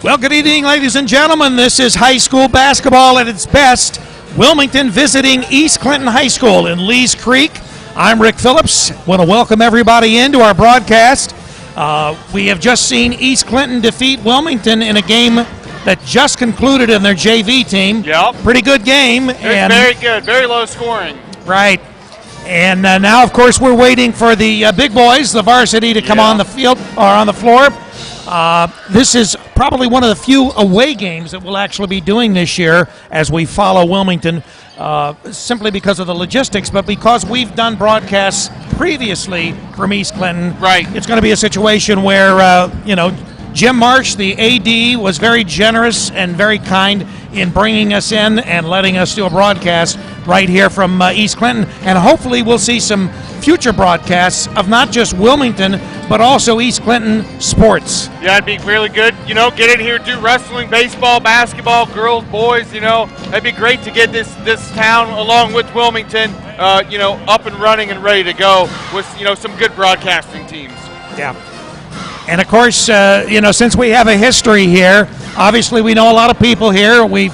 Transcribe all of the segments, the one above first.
Well, good evening, ladies and gentlemen. This is high school basketball at its best. Wilmington visiting East Clinton High School in Lees Creek. I'm Rick Phillips. Want to welcome everybody into our broadcast. We have just seen East Clinton defeat Wilmington in a game that just concluded in their JV team. Yep. Pretty good game. And very good. Very low scoring. Right. And now, of course, we're waiting for the big boys, the varsity, to come on the field or on the floor. This is probably one of the few away games that we'll actually be doing this year as we follow Wilmington, simply because of the logistics, but because we've done broadcasts previously from East Clinton. Right. It's going to be a situation where, Jim Marsh, the AD, was very generous and very kind in bringing us in and letting us do a broadcast right here from East Clinton. And hopefully we'll see some future broadcasts of not just Wilmington, but also East Clinton sports. Yeah, it'd be really good. Get in here, do wrestling, baseball, basketball, girls, boys. That'd be great to get this town along with Wilmington, up and running and ready to go with, some good broadcasting teams. Yeah. And, of course, since we have a history here, obviously we know a lot of people here. We've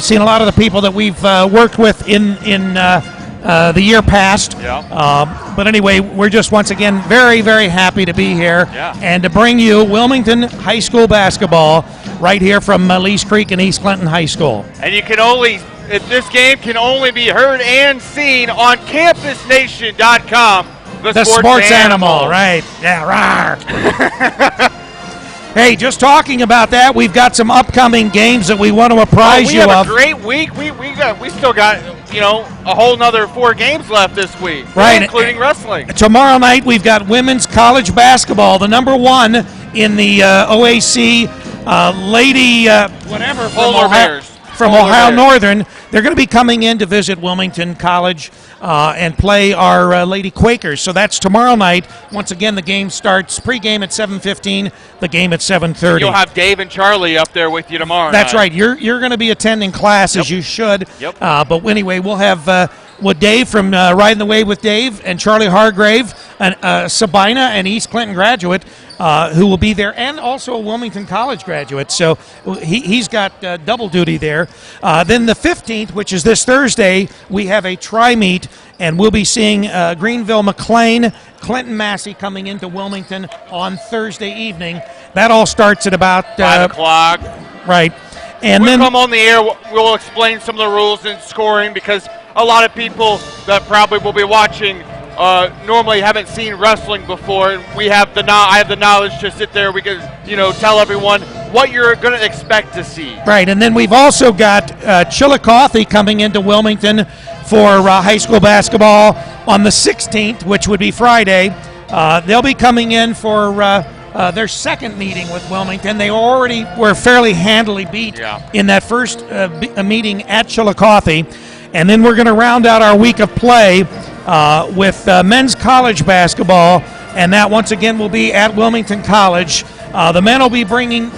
seen a lot of the people that we've worked with in the year past. Yeah. But anyway, we're just once again very, very happy to be here and to bring you Wilmington High School basketball right here from Lees Creek and East Clinton High School. And this game can only be heard and seen on campusnation.com. The sports animal, right. Yeah, rawr. Hey, just talking about that, we've got some upcoming games that we want to apprise you of. We have a great week. We still got, a whole nother 4 games left this week, right, including wrestling. Tomorrow night, we've got women's college basketball, the number 1 in the OAC Lady whatever from Ohio Northern. They're going to be coming in to visit Wilmington College and play our Lady Quakers. So that's tomorrow night. Once again, the game starts pregame at 7:15, the game at 7:30. You'll have Dave and Charlie up there with you tomorrow That's night. right. You're going to be attending class as you should. Yep. But anyway, we'll have with Dave from Riding the Wave with Dave and Charlie Hargrave, and Sabina, an East Clinton graduate, who will be there, and also a Wilmington College graduate. So he's got double duty there. Then the 15th, which is this Thursday, we have a tri-meet, and we'll be seeing Greenville-McLean, Clinton Massey coming into Wilmington on Thursday evening. That all starts at about 5 o'clock. Right. And we'll then come on the air. We'll explain some of the rules and scoring, because a lot of people that probably will be watching normally haven't seen wrestling before, and I have the knowledge to sit there. We can, tell everyone what you're going to expect to see. Right, and then we've also got Chillicothe coming into Wilmington for high school basketball on the 16th, which would be Friday. They'll be coming in for their second meeting with Wilmington. They already were fairly handily beat in that first meeting at Chillicothe. And then we're going to round out our week of play with men's college basketball, and that once again will be at Wilmington College. The men will be bringing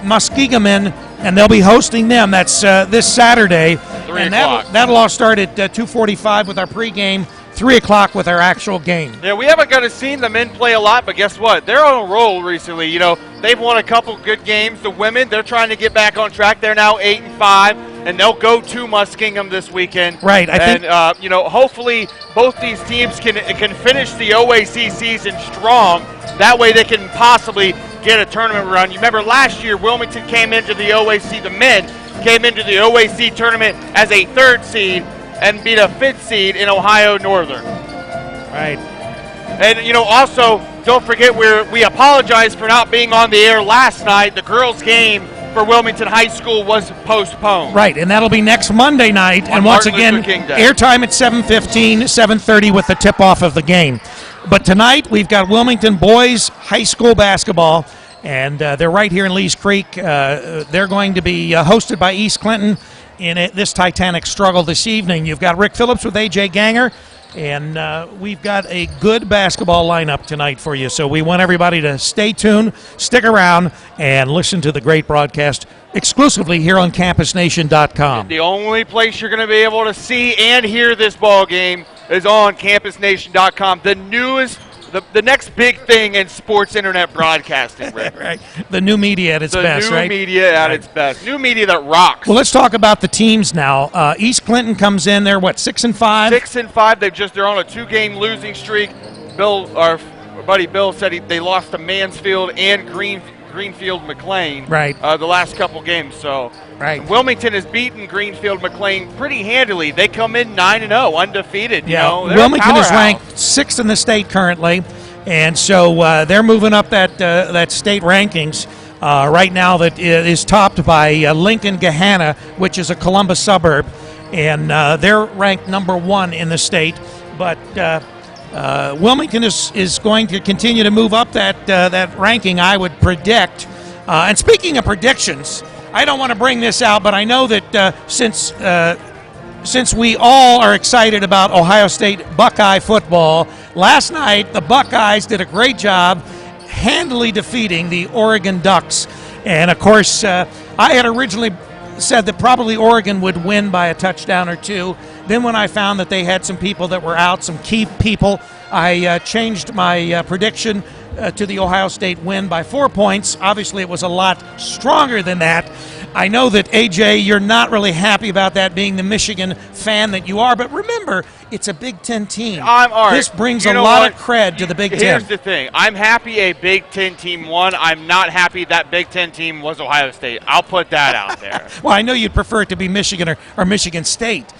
Muskegon in, and they'll be hosting them. That's this Saturday. 3 o'clock. That'll all start at 2:45 with our pregame, 3 o'clock with our actual game. Yeah, we haven't got to see the men play a lot, but guess what? They're on a roll recently. They've won a couple good games. The women, they're trying to get back on track. They're now 8-5, and they'll go to Muskingum this weekend. Right. I think, hopefully both these teams can finish the OAC season strong. That way they can possibly get a tournament run. You remember last year, Wilmington came into the OAC, the men came into the OAC tournament as a 3rd seed and beat a 5th seed in Ohio Northern. Right. And, also, don't forget we apologize for not being on the air last night. The girls' game for Wilmington High School was postponed. Right, and that'll be next Monday night. And once again, airtime at 7:15, 7:30 with the tip-off of the game. But tonight, we've got Wilmington boys high school basketball, and they're right here in Lees Creek. They're going to be hosted by East Clinton in this Titanic struggle this evening. You've got Rick Phillips with A.J. Ganger, and we've got a good basketball lineup tonight for you. So we want everybody to stay tuned, stick around, and listen to the great broadcast exclusively here on campusnation.com. The only place you're going to be able to see and hear this ball game is on campusnation.com, the newest the next big thing in sports internet broadcasting, Rick. Right. The new media at its best, right? The new media at its best. New media that rocks. Well, let's talk about the teams now. East Clinton comes in. They're, 6-5? 6-5. They're on a 2-game losing streak. Our buddy Bill said they lost to Mansfield and Greenfield McLean the last couple games. So Wilmington has beaten Greenfield McLean pretty handily. They come in 9-0, undefeated. Yeah, Wilmington is ranked 6th in the state currently, and so they're moving up that state rankings. Right now that is topped by Lincoln Gahanna, which is a Columbus suburb, and they're ranked number 1 in the state. But Wilmington is going to continue to move up that ranking, I would predict. And speaking of predictions, I don't want to bring this out, but I know that since we all are excited about Ohio State Buckeye football, last night the Buckeyes did a great job handily defeating the Oregon Ducks. And, of course, I had originally said that probably Oregon would win by a touchdown or two. Then when I found that they had some people that were out, some key people, I changed my prediction to the Ohio State win by 4 points. Obviously, it was a lot stronger than that. I know that, AJ, you're not really happy about that, being the Michigan fan that you are, but remember, it's a Big Ten team. This brings a lot of cred to the Big Ten. Here's the thing. I'm happy a Big Ten team won. I'm not happy that Big Ten team was Ohio State. I'll put that out there. Well, I know you'd prefer it to be Michigan or Michigan State.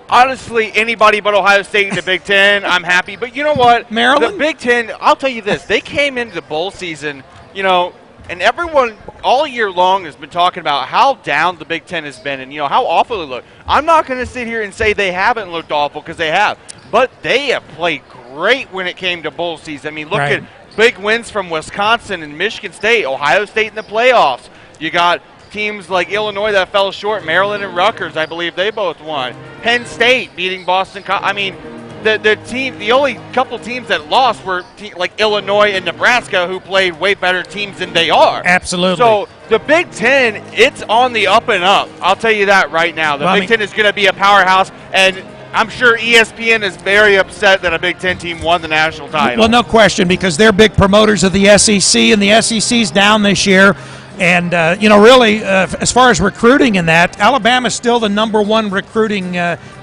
Honestly, anybody but Ohio State in the Big Ten, I'm happy. But you know what? Maryland? The Big Ten, I'll tell you this. They came into the bowl season, and everyone all year long has been talking about how down the Big Ten has been and, how awful they look. I'm not going to sit here and say they haven't looked awful, because they have. But they have played great when it came to bowl season. I mean, look at big wins from Wisconsin and Michigan State, Ohio State in the playoffs. You got teams like Illinois that fell short, Maryland and Rutgers, I believe they both won. Penn State beating Boston. I mean, the only couple teams that lost were like Illinois and Nebraska, who played way better teams than they are. Absolutely. So the Big Ten, it's on the up and up. I'll tell you that right now. The Big Ten is going to be a powerhouse, and I'm sure ESPN is very upset that a Big Ten team won the national title. Well, no question, because they're big promoters of the SEC, and the SEC's down this year. And, really, as far as recruiting in that, Alabama's still the number 1 recruiting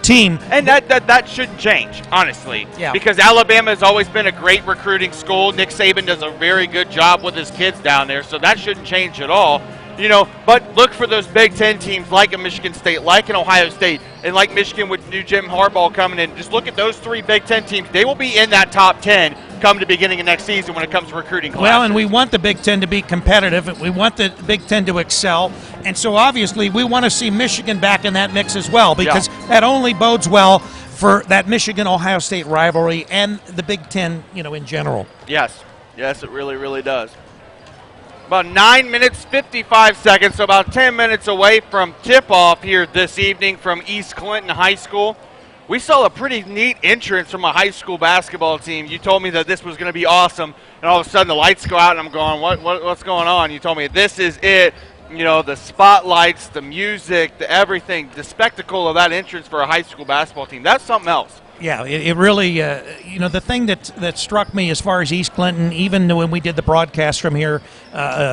team. And that shouldn't change, honestly. Yeah. Because Alabama has always been a great recruiting school. Nick Saban does a very good job with his kids down there, so that shouldn't change at all. But look for those Big Ten teams like a Michigan State, like an Ohio State, and like Michigan with new Jim Harbaugh coming in. Just look at those 3 Big Ten teams. They will be in that top 10 come the beginning of next season when it comes to recruiting classes. Well, and we want the Big Ten to be competitive. We want the Big Ten to excel. And so, obviously, we want to see Michigan back in that mix as well, because that only bodes well for that Michigan-Ohio State rivalry and the Big Ten, in general. Yes, it really, really does. About 9 minutes, 55 seconds, so about 10 minutes away from tip-off here this evening from East Clinton High School. We saw a pretty neat entrance from a high school basketball team. You told me that this was going to be awesome, and all of a sudden the lights go out, and I'm going, what's going on? You told me this is it. The spotlights, the music, the everything, the spectacle of that entrance for a high school basketball team. That's something else. Yeah, it really, the thing that struck me as far as East Clinton, even when we did the broadcast from here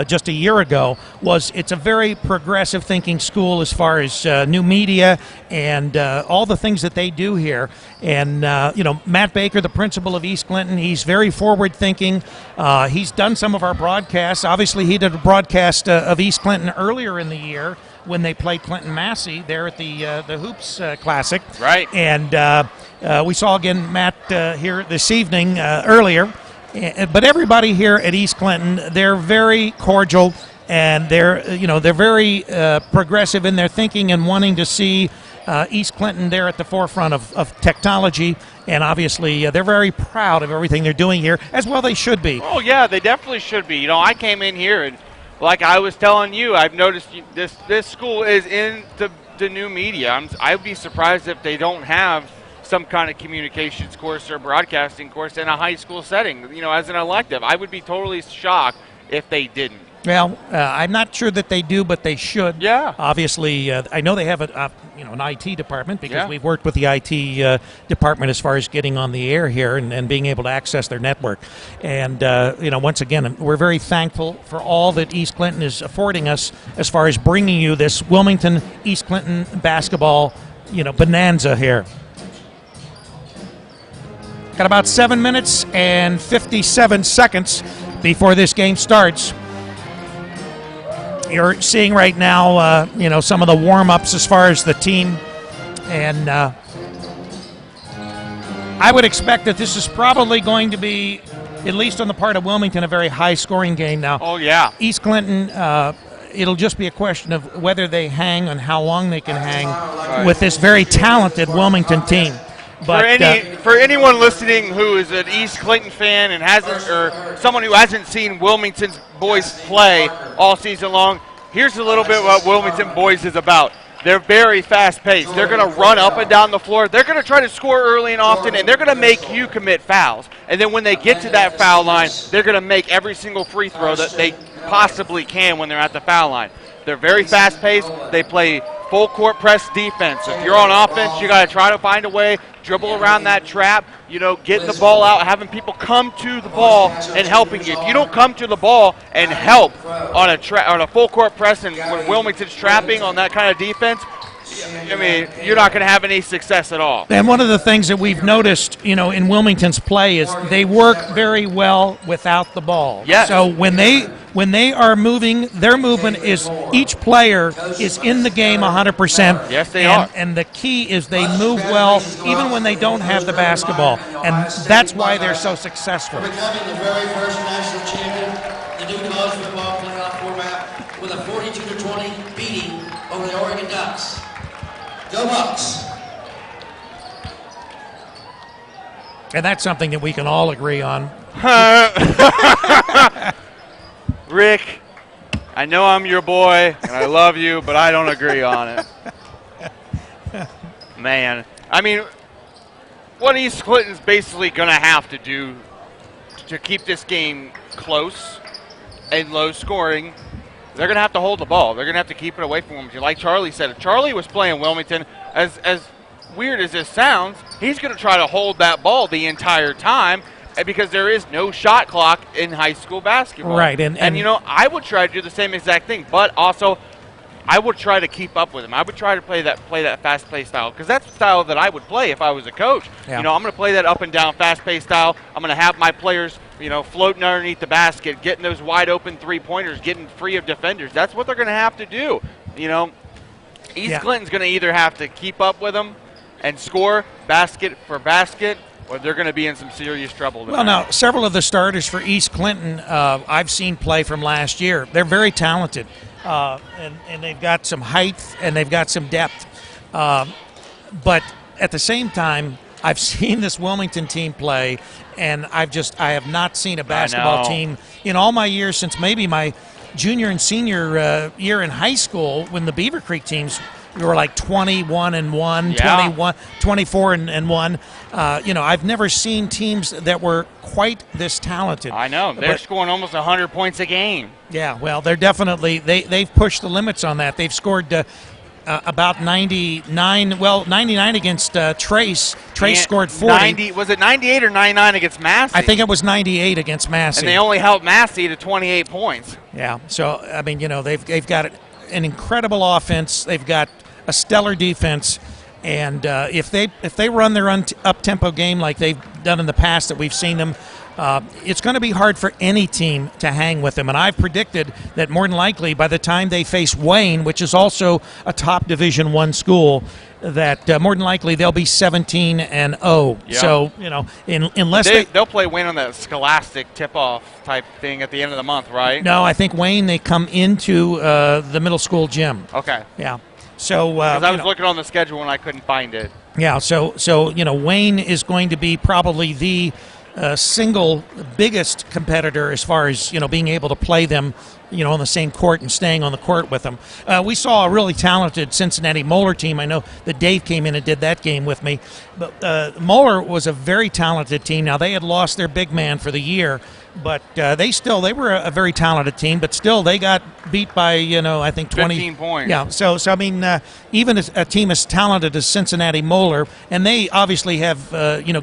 just a year ago, was it's a very progressive thinking school as far as new media and all the things that they do here. And, Matt Baker, the principal of East Clinton, he's very forward thinking. He's done some of our broadcasts. Obviously, he did a broadcast of East Clinton earlier in the year when they played Clinton Massey there at the Hoops Classic. Right. And we saw again Matt here this evening earlier. But everybody here at East Clinton, they're very cordial, and they're very progressive in their thinking and wanting to see East Clinton there at the forefront of technology. And obviously, they're very proud of everything they're doing here, as well they should be. Oh, yeah, they definitely should be. I came in here, and like I was telling you, I've noticed this school is in the new media. I'd be surprised if they don't have some kind of communications course or broadcasting course in a high school setting, as an elective. I would be totally shocked if they didn't. Well, I'm not sure that they do, but they should. Yeah. Obviously, I know they have an IT department because we've worked with the IT department as far as getting on the air here and being able to access their network. And, once again, we're very thankful for all that East Clinton is affording us as far as bringing you this Wilmington-East Clinton basketball, bonanza here. Got about 7 minutes and 57 seconds before this game starts. You're seeing right now, some of the warm-ups as far as the team. And I would expect that this is probably going to be, at least on the part of Wilmington, a very high-scoring game now. Oh, yeah. East Clinton, it'll just be a question of whether they hang and how long they can hang with this very talented Wilmington team. But for anyone listening who is an East Clinton fan and or someone who hasn't seen Wilmington's boys play all season long, here's a little bit what Wilmington boys is about. They're very fast-paced. They're going to run up and down the floor. They're going to try to score early and often, and they're going to make you commit fouls. And then when they get to that foul line, they're going to make every single free throw that they possibly can when they're at the foul line. They're very fast-paced. They play full court press defense. If you're on offense, you got to try to find a way, dribble around that trap, getting the ball out, having people come to the ball and helping you. If you don't come to the ball and help on a full court press and when Wilmington's trapping on that kind of defense, you're not going to have any success at all. And one of the things that we've noticed, in Wilmington's play is they work very well without the ball. Yes. So when they are moving, their movement is each player is in the game 100%. Yes, they are. And the key is they move well even when they don't have the basketball, and that's why they're so successful. Becoming the very first national champion, the new college football playoff format, with a 42-20 beating over the Oregon Ducks. Go Bucks! And that's something that we can all agree on. Rick, I know I'm your boy, and I love you, but I don't agree on it. Man, what East Clinton's basically going to have to do to keep this game close and low scoring, they're going to have to hold the ball. They're going to have to keep it away from Wilmington. Like Charlie said, if Charlie was playing Wilmington, as weird as this sounds, he's going to try to hold that ball the entire time because there is no shot clock in high school basketball. Right. And I would try to do the same exact thing, but also I would try to keep up with him. I would try to play that fast-paced style because that's the style that I would play if I was a coach. Yeah. I'm going to play that up-and-down fast-paced style. I'm going to have my players, floating underneath the basket, getting those wide-open three-pointers, getting free of defenders. That's what they're going to have to do. East Clinton's going to either have to keep up with them and score basket for basket, or they're going to be in some serious trouble. Well, now, several of the starters for East Clinton I've seen play from last year. They're very talented, and they've got some height and they've got some depth. But at the same time, I've seen this Wilmington team play, and I have not seen a basketball team in all my years since maybe my junior and senior year in high school when the Beaver Creek teams were like 21-1, 24-1. I've never seen teams that were quite this talented. I know. They're scoring almost 100 points a game. Yeah, well, they're definitely they've pushed the limits on that. They've scored about 99 against Trace. Trace scored 40. Was it 98 or 99 against Massey? I think it was 98 against Massey. And they only held Massey to 28 points. Yeah, so, they've got an incredible offense. They've got a stellar defense. And if they run their up-tempo game like they've done in the past that we've seen them, it's going to be hard for any team to hang with them. And I've predicted that more than likely by the time they face Wayne, which is also a top Division I school, that more than likely they'll be 17-0. Yeah. So, unless they'll play Wayne on that Scholastic tip-off type thing at the end of the month, right? No, I think Wayne, they come into the middle school gym. Okay. Yeah. So I was looking on the schedule and I couldn't find it. Yeah, so Wayne is going to be probably the single biggest competitor as far as being able to play them on the same court and staying on the court with them. We saw a really talented Cincinnati Moeller team. I know that Dave came in and did that game with me, but Moeller was a very talented team. Now they had lost their big man for the year, but they were a very talented team, but still they got beat by I think 20 15 points. Yeah, so I mean even as a team as talented as Cincinnati Moeller, and they obviously have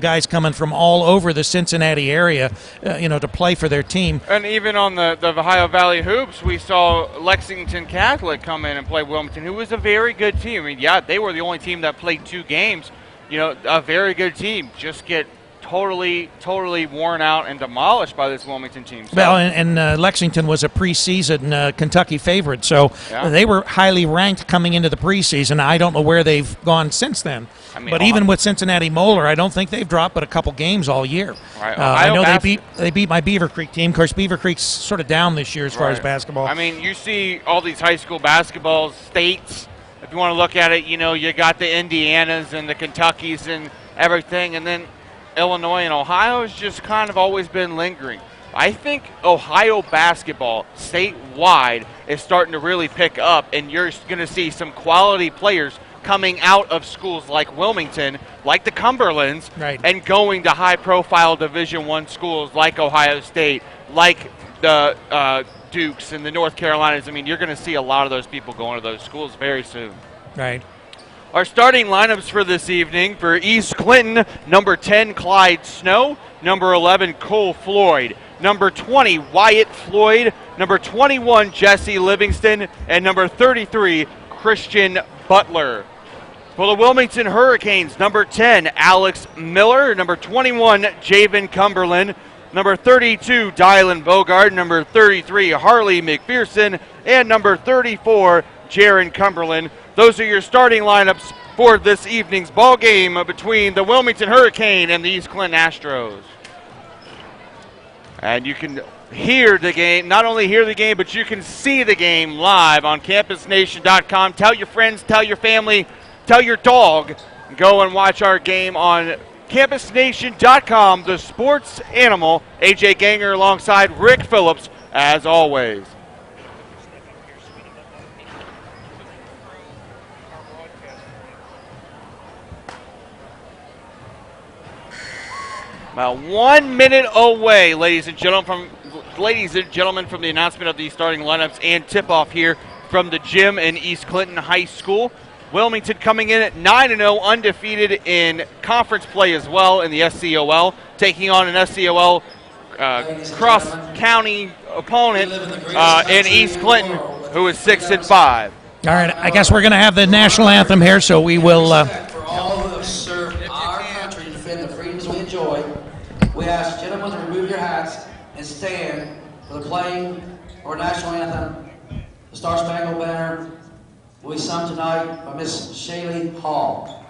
guys coming from all over the Cincinnati area to play for their team. And even on the Ohio Valley Hoops, we saw Lexington Catholic come in and play Wilmington, who was a very good team. I mean, yeah, they were the only team that played 2 games. A very good team just get totally worn out and demolished by this Wilmington team. So. Well, and Lexington was a preseason Kentucky favorite, so they were highly ranked coming into the preseason. I don't know where they've gone since then. I mean, but even with Cincinnati Moeller, I don't think they've dropped but a couple games all year. Right. I know they beat my Beaver Creek team. Of course, Beaver Creek's sort of down this year as far as basketball. I mean, you see all these high school basketball states. If you want to look at it, you got the Indianas and the Kentuckys and everything, and then Illinois and Ohio has just kind of always been lingering. I think Ohio basketball statewide is starting to really pick up, and you're going to see some quality players coming out of schools like Wilmington, like the Cumberlands, and going to high-profile Division I schools like Ohio State, like the Dukes and the North Carolinas. I mean, you're going to see a lot of those people going to those schools very soon. Right. Our starting lineups for this evening: for East Clinton, number 10, Clyde Snow; number 11, Cole Floyd; number 20, Wyatt Floyd; number 21, Jesse Livingston; and number 33, Christian Butler. For the Wilmington Hurricanes, number 10, Alex Miller; number 21, Javen Cumberland; number 32, Dylan Bogard; number 33, Harley McPherson; and number 34, Jaron Cumberland. Those are your starting lineups for this evening's ball game between the Wilmington Hurricane and the East Clinton Astros. And you can hear the game, not only hear the game, but you can see the game live on campusnation.com. Tell your friends, tell your family, tell your dog. Go and watch our game on campusnation.com, the sports animal. AJ Ganger alongside Rick Phillips, as always. About 1 minute away, ladies and gentlemen, from the announcement of the starting lineups and tip-off here from the gym in East Clinton High School. Wilmington coming in at 9-0, undefeated in conference play as well in the SCOL, taking on an SCOL cross-county opponent in East Clinton, who is 6-5. All right, I guess we're going to have the national anthem here, so we will. For all who have served our country to defend the freedoms we enjoy, we ask gentlemen to remove your hats and stand for the playing of our national anthem. The Star Spangled Banner will be sung tonight by Miss Shaylee Hall.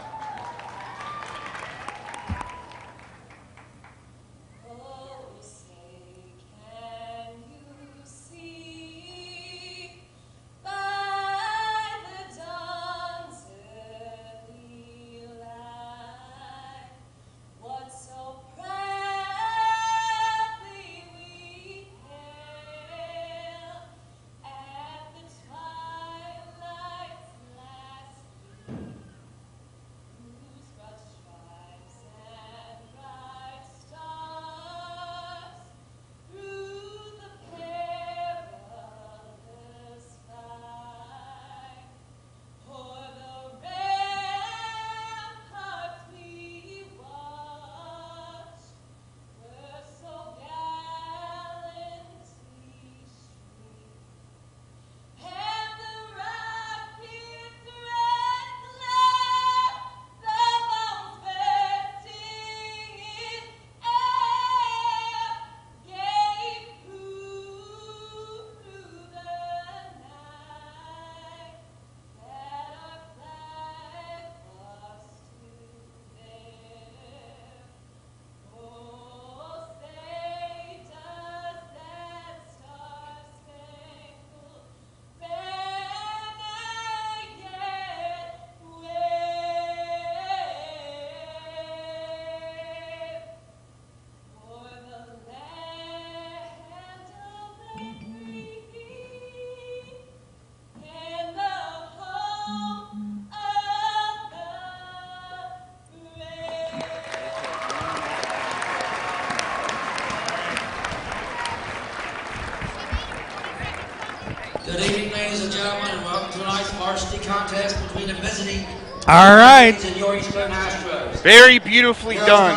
Good evening, ladies and gentlemen, and welcome to tonight's varsity contest between the visiting All right. and your East Clinton Astros. Very beautifully done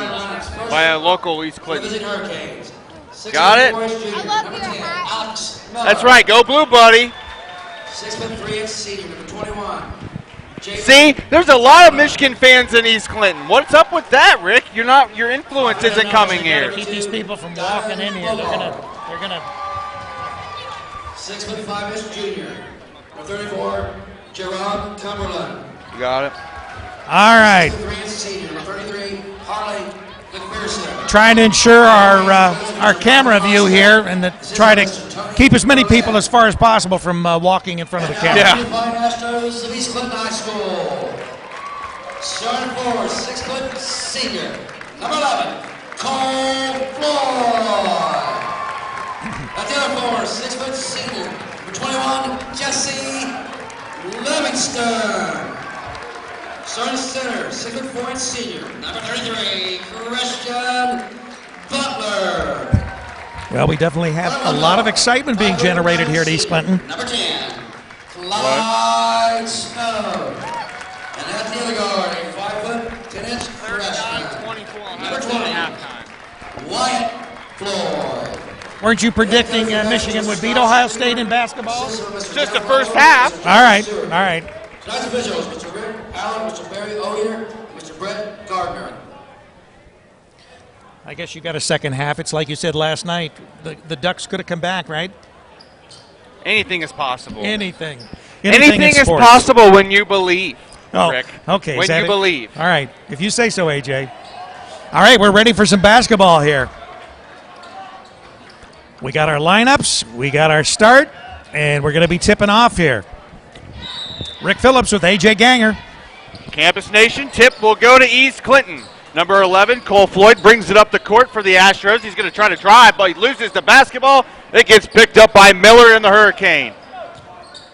by a local East Clinton. Visiting Hurricanes. Got it? I love your hat. Alex Miller. That's right. Go blue, buddy. 6'3" senior, number 21. See, there's a lot of Michigan fans in East Clinton. What's up with that, Rick? Your influence isn't coming here. Keep these people from walking in here. They're gonna. 6'5" junior, number 34, Jerome Cumberland. You got it. All right. 6'3" senior, number 33, Harley McPherson. Trying to ensure our camera view here and try to keep as many people as far as possible from walking in front of the camera. Yeah. Fine Astros of East Clinton High School. Starting forward, 6 foot senior, number 11, Cole Floyd. At the other forward, 6 foot senior, number 21, Jesse Livingston. Starting center, 6'4" senior, number 33, Christian Butler. Well, we definitely have a lot of excitement being generated here at East Clinton. Number 10, Clyde Snow. And at the other guard, a 5'10" freshman, number 20, Wyatt Floyd. Weren't you predicting Michigan would beat Ohio State in basketball? Just the first half. All right, all right. Tonight's officials, Mr. Rick Allen, Mr. Barry O'Ear, Mr. Brett Gardner. I guess you got a second half. It's like you said last night. The Ducks could have come back, right? Anything is possible. Anything. Anything in is sports. possible when you believe, Oh, Rick. okay. When is that you it? believe. All right. If you say so, AJ. All right, we're ready for some basketball here. We got our lineups. We got our start. And we're going to be tipping off here. Rick Phillips with AJ Ganger. Campus Nation tip will go to East Clinton. Number 11, Cole Floyd, brings it up the court for the Astros. He's going to try to drive, but he loses the basketball. It gets picked up by Miller in the Hurricane.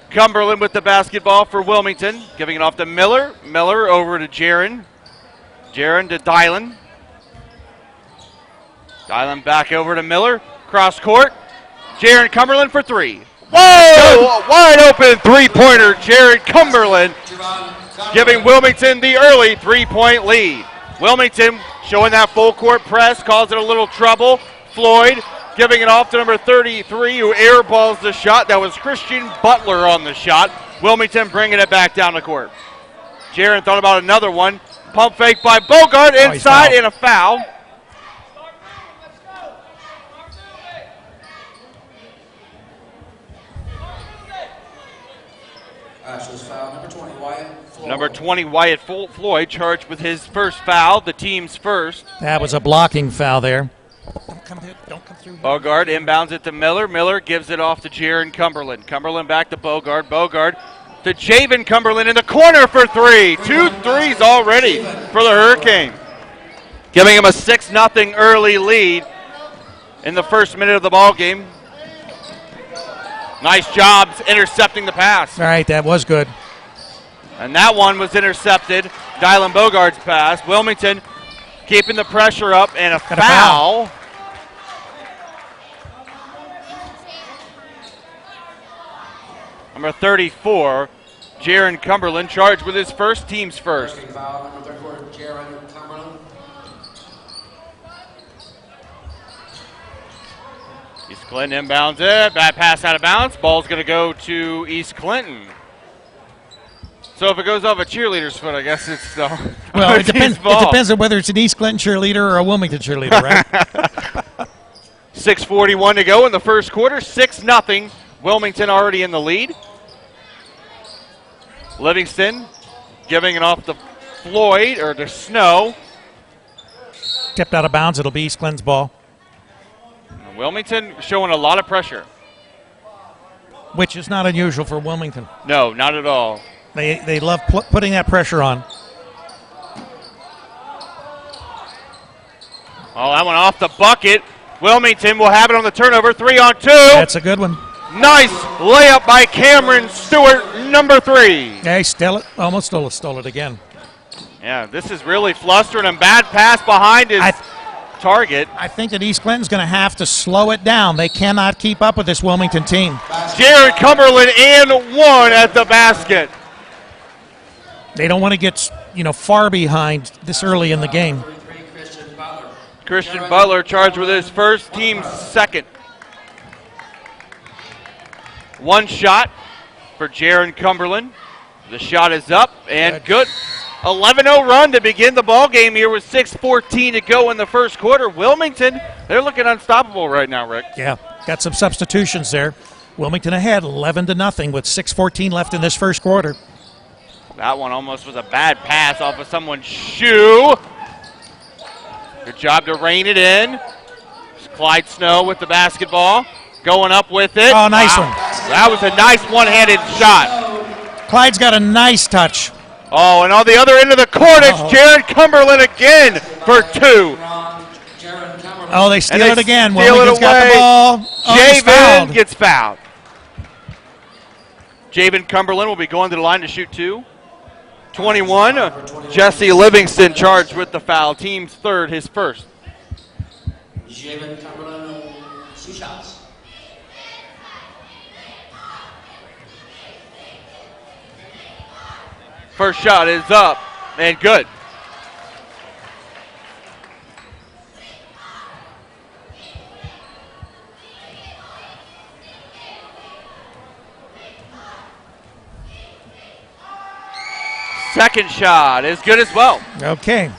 Cumberland with the basketball for Wilmington, giving it off to Miller. Miller over to Jaron. Jaron to Dylan. Dylan back over to Miller. Cross court. Jaron Cumberland for three. Whoa! Wide open three-pointer, Jared Cumberland, giving Wilmington the early three-point lead. Wilmington showing that full court press, causing a little trouble. Floyd giving it off to number 33, who airballs the shot. That was Christian Butler on the shot. Wilmington bringing it back down the court. Jaron thought about another one. Pump fake by Bogart inside and a foul. Astros foul, number 20, Wyatt Floyd. Number 20, Wyatt Floyd, charged with his first foul, the team's first. That was a blocking foul there. Don't come through here. Bogart inbounds it to Miller. Miller gives it off to Jaron Cumberland. Cumberland back to Bogart. Bogart to Javen Cumberland in the corner for three. 2 threes already for the Hurricane. Giving him a 6-0 early lead in the first minute of the ball game. Nice job intercepting the pass. All right, that was good. And that one was intercepted. Dylan Bogart's pass. Wilmington keeping the pressure up and a foul. Number 34, Jaron Cumberland, charged with his first, team's first. Foul, number 34, Jaron Cumberland. East Clinton inbounds it. Bad pass out of bounds. Ball's going to go to East Clinton. So if it goes off a cheerleader's foot, I guess it's well, it depends. It depends on whether it's an East Clinton cheerleader or a Wilmington cheerleader, right? 6:41 to go in the first quarter. 6-0. Wilmington already in the lead. Livingston giving it off to Floyd or to Snow. Tipped out of bounds. It'll be East Clinton's ball. Wilmington showing a lot of pressure. Which is not unusual for Wilmington. No, not at all. They love putting that pressure on. Oh, that one off the bucket. Wilmington will have it on the turnover. 3-on-2. That's a good one. Nice layup by Cameron Stewart, number 3. Yeah, he almost stole it again. Yeah, this is really flustering him. Bad pass behind his target. I think that East Clinton's going to have to slow it down. They cannot keep up with this Wilmington team. Jared Cumberland and one at the basket. They don't want to get, far behind this early in the game. Christian Butler charged with his first, team's second. One shot for Jared Cumberland. The shot is up and good. 11-0 run to begin the ball game here with 6:14 to go in the first quarter. Wilmington, they're looking unstoppable right now, Rick. Yeah, got some substitutions there. Wilmington ahead 11-0 with 6:14 left in this first quarter. That one almost was a bad pass off of someone's shoe. Good job to rein it in. Clyde Snow with the basketball. Going up with it. Oh, nice one. That was a nice one-handed shot. Clyde's got a nice touch. Oh, and on the other end of the court, it's Jared Cumberland again for two. Oh, they steal it again. Steal Wilmington's it away. got the ball. Javen gets fouled. Javen Cumberland will be going to the line to shoot two. 21, Jesse Livingston charged with the foul. Team's third, his first. Javen Cumberland, 2 shots. First shot is up and good. Second shot is good as well. Okay.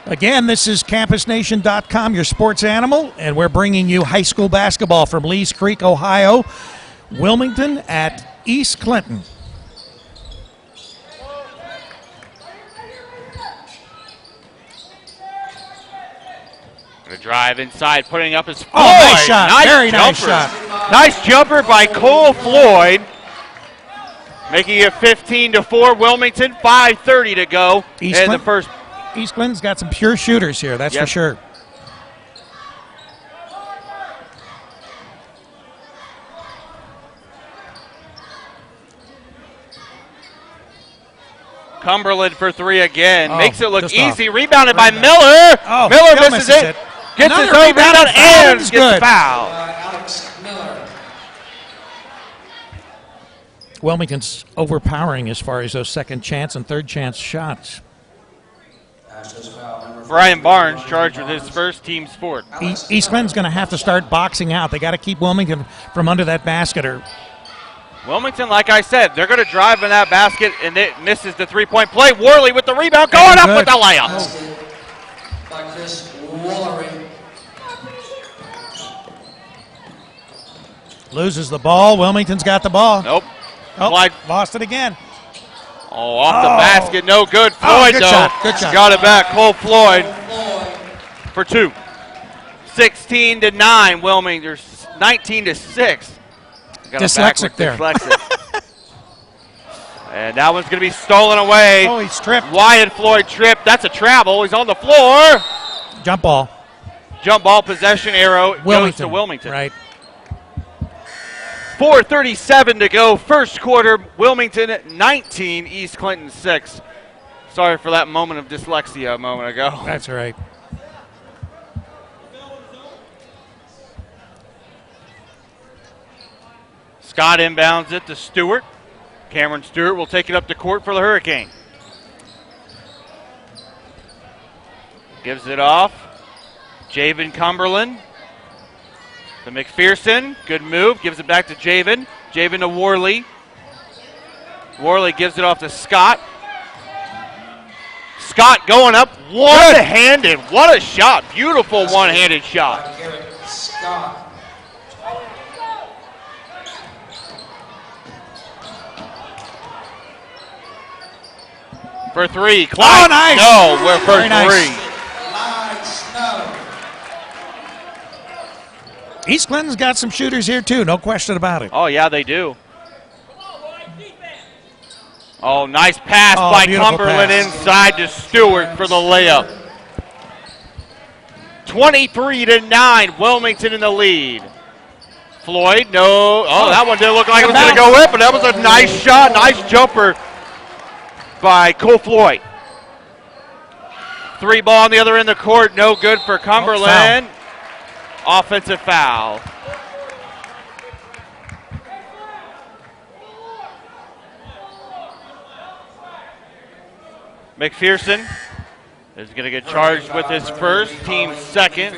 Again, this is CampusNation.com, your sports animal, and we're bringing you high school basketball from Lees Creek, Ohio. Wilmington at East Clinton. Gonna drive inside, putting up his Floyd. Oh, nice shot. Very nice shot. Nice jumper by Cole Floyd. Making it 15-4, Wilmington, 5:30 to go in the first. East Clinton's got some pure shooters here, that's for sure. Cumberland for three again. Oh, makes it look easy. Off. Rebounded by Miller. Oh, Miller misses it. Gets his own rebound and gets good. fouled. Alex Miller. Wilmington's overpowering as far as those second chance and third chance shots. Brian Barnes charged with his first, team's fourth. East Clinton's going to have to start boxing out. They got to keep Wilmington from under that basket. Wilmington, like I said, they're going to drive in that basket, and it misses the three-point play. Worley with the rebound, going up with the layup. By Chris Woolery. Loses the ball. Wilmington's got the ball. Nope. Oh, Clyde lost it again. Oh, off the basket, no good. Oh, Floyd, good though, shot, good shot. got it back. Cole Floyd for two. 16-9, Wilmington. There's 19-6. Dyslexic there. Dyslexic. And that one's going to be stolen away. Oh, he's tripped. Wyatt Floyd tripped. That's a travel. He's on the floor. Jump ball. Jump ball possession arrow goes to Wilmington. Right. 4:37 to go. First quarter, Wilmington 19, East Clinton 6. Sorry for that moment of dyslexia a moment ago. That's all right. Scott inbounds it to Stewart. Cameron Stewart will take it up to court for the Hurricane. Gives it off. Javen Cumberland. To McPherson, good move, gives it back to Javen. Javen to Worley. Worley gives it off to Scott. Scott going up one-handed. What a shot. Beautiful one-handed shot. Scott. For three. Clyde. Oh, nice. No, we're for Very nice. three. East Clinton's got some shooters here, too. No question about it. Oh, yeah, they do. Oh, nice pass by Cumberland inside to Stewart for the layup. 23-9, Wilmington in the lead. Floyd, no. Oh, that one didn't look like it was going to go in, but that was a nice shot, nice jumper by Cole Floyd. Three ball on the other end of the court, no good for Cumberland. Offensive foul. McPherson is going to get charged with his first, team second.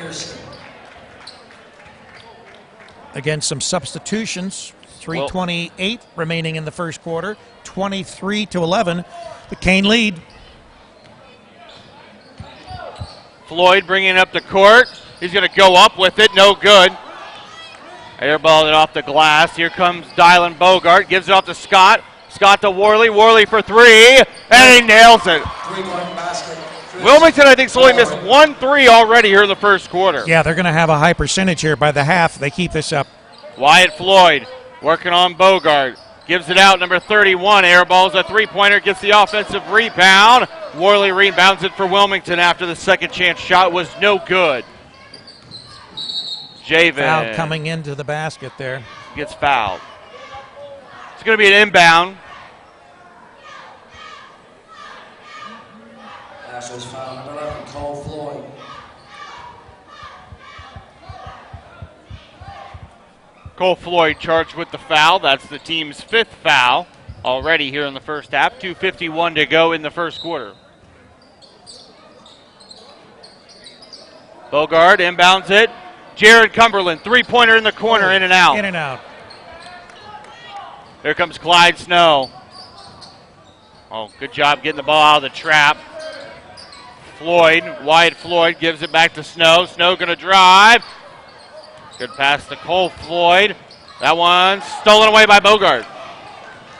Again, some substitutions. 3:28 remaining in the first quarter. 23-11. The Kane lead. Floyd bringing it up the court. He's going to go up with it. No good. Airballed it off the glass. Here comes Dylan Bogart. Gives it off to Scott. Scott to Worley. Worley for three. And he nails it. Wilmington, I think, only missed 1 3 already here in the first quarter. Yeah, they're going to have a high percentage here by the half. They keep this up. Wyatt Floyd working on Bogart. Gives it out, number 31. Airballs a three-pointer, gets the offensive rebound. Worley rebounds it for Wilmington after the second chance shot was no good. Javen. Foul coming into the basket there. Gets fouled. It's going to be an inbound. Nationals foul number 11, Cole Floyd. Cole Floyd charged with the foul. That's the team's 5th foul already here in the first half. 2:51 to go in the first quarter. Bogart inbounds it. Jared Cumberland, three-pointer in the corner, in and out. In and out. Here comes Clyde Snow. Oh, good job getting the ball out of the trap. Floyd, Wyatt Floyd gives it back to Snow. Snow going to drive. Good pass to Cole Floyd. That one stolen away by Bogart.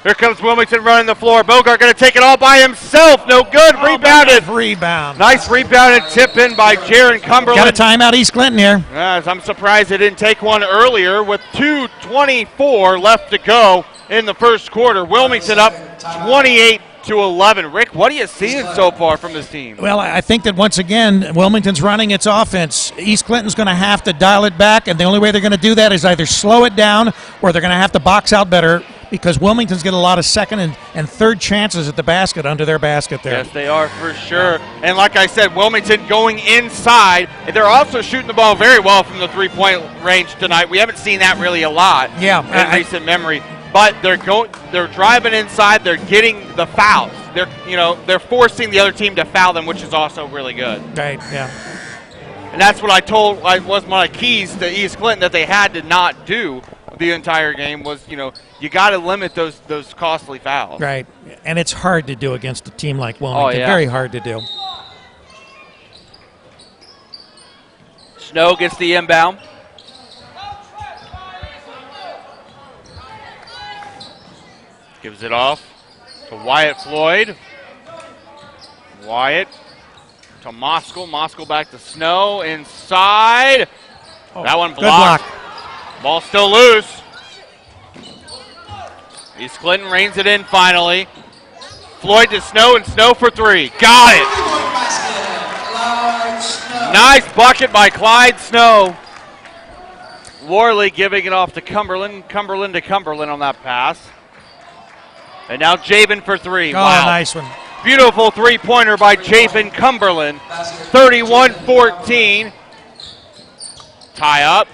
Here comes Wilmington running the floor. Bogart going to take it all by himself. No good. Rebounded. Rebound. Nice rebounded tip in by Jaron Cumberland. Got a timeout, East Clinton here. Yes, I'm surprised they didn't take one earlier with 2:24 left to go in the first quarter. Wilmington up 28-11. Rick, what are you seeing so far from this team? Well, I think that once again, Wilmington's running its offense. East Clinton's going to have to dial it back, and the only way they're going to do that is either slow it down or they're going to have to box out better, because Wilmington's get a lot of second and third chances at the basket under their basket there. Yes, they are for sure. And like I said, Wilmington going inside. And they're also shooting the ball very well from the three-point range tonight. We haven't seen that really a lot in recent memory. But they're driving inside. They're getting the fouls. They're forcing the other team to foul them, which is also really good. Right. Yeah. And that's what I told was my keys to East Clinton that they had to not do the entire game was, you got to limit those costly fouls. Right. And it's hard to do against a team like Wilmington. Oh, yeah. Very hard to do. Snow gets the inbound. Gives it off to Wyatt Floyd. Wyatt to Moskal. Moskal back to Snow inside. Oh, that one blocked. Good block. Ball still loose. East Clinton reins it in finally. Floyd to Snow, and Snow for three. Got it. Nice bucket by Clyde Snow. Worley giving it off to Cumberland. Cumberland to Cumberland on that pass. And now Javen for three. Oh, wow. Nice one. Beautiful three-pointer by Javen Cumberland. 31-14. Tie up.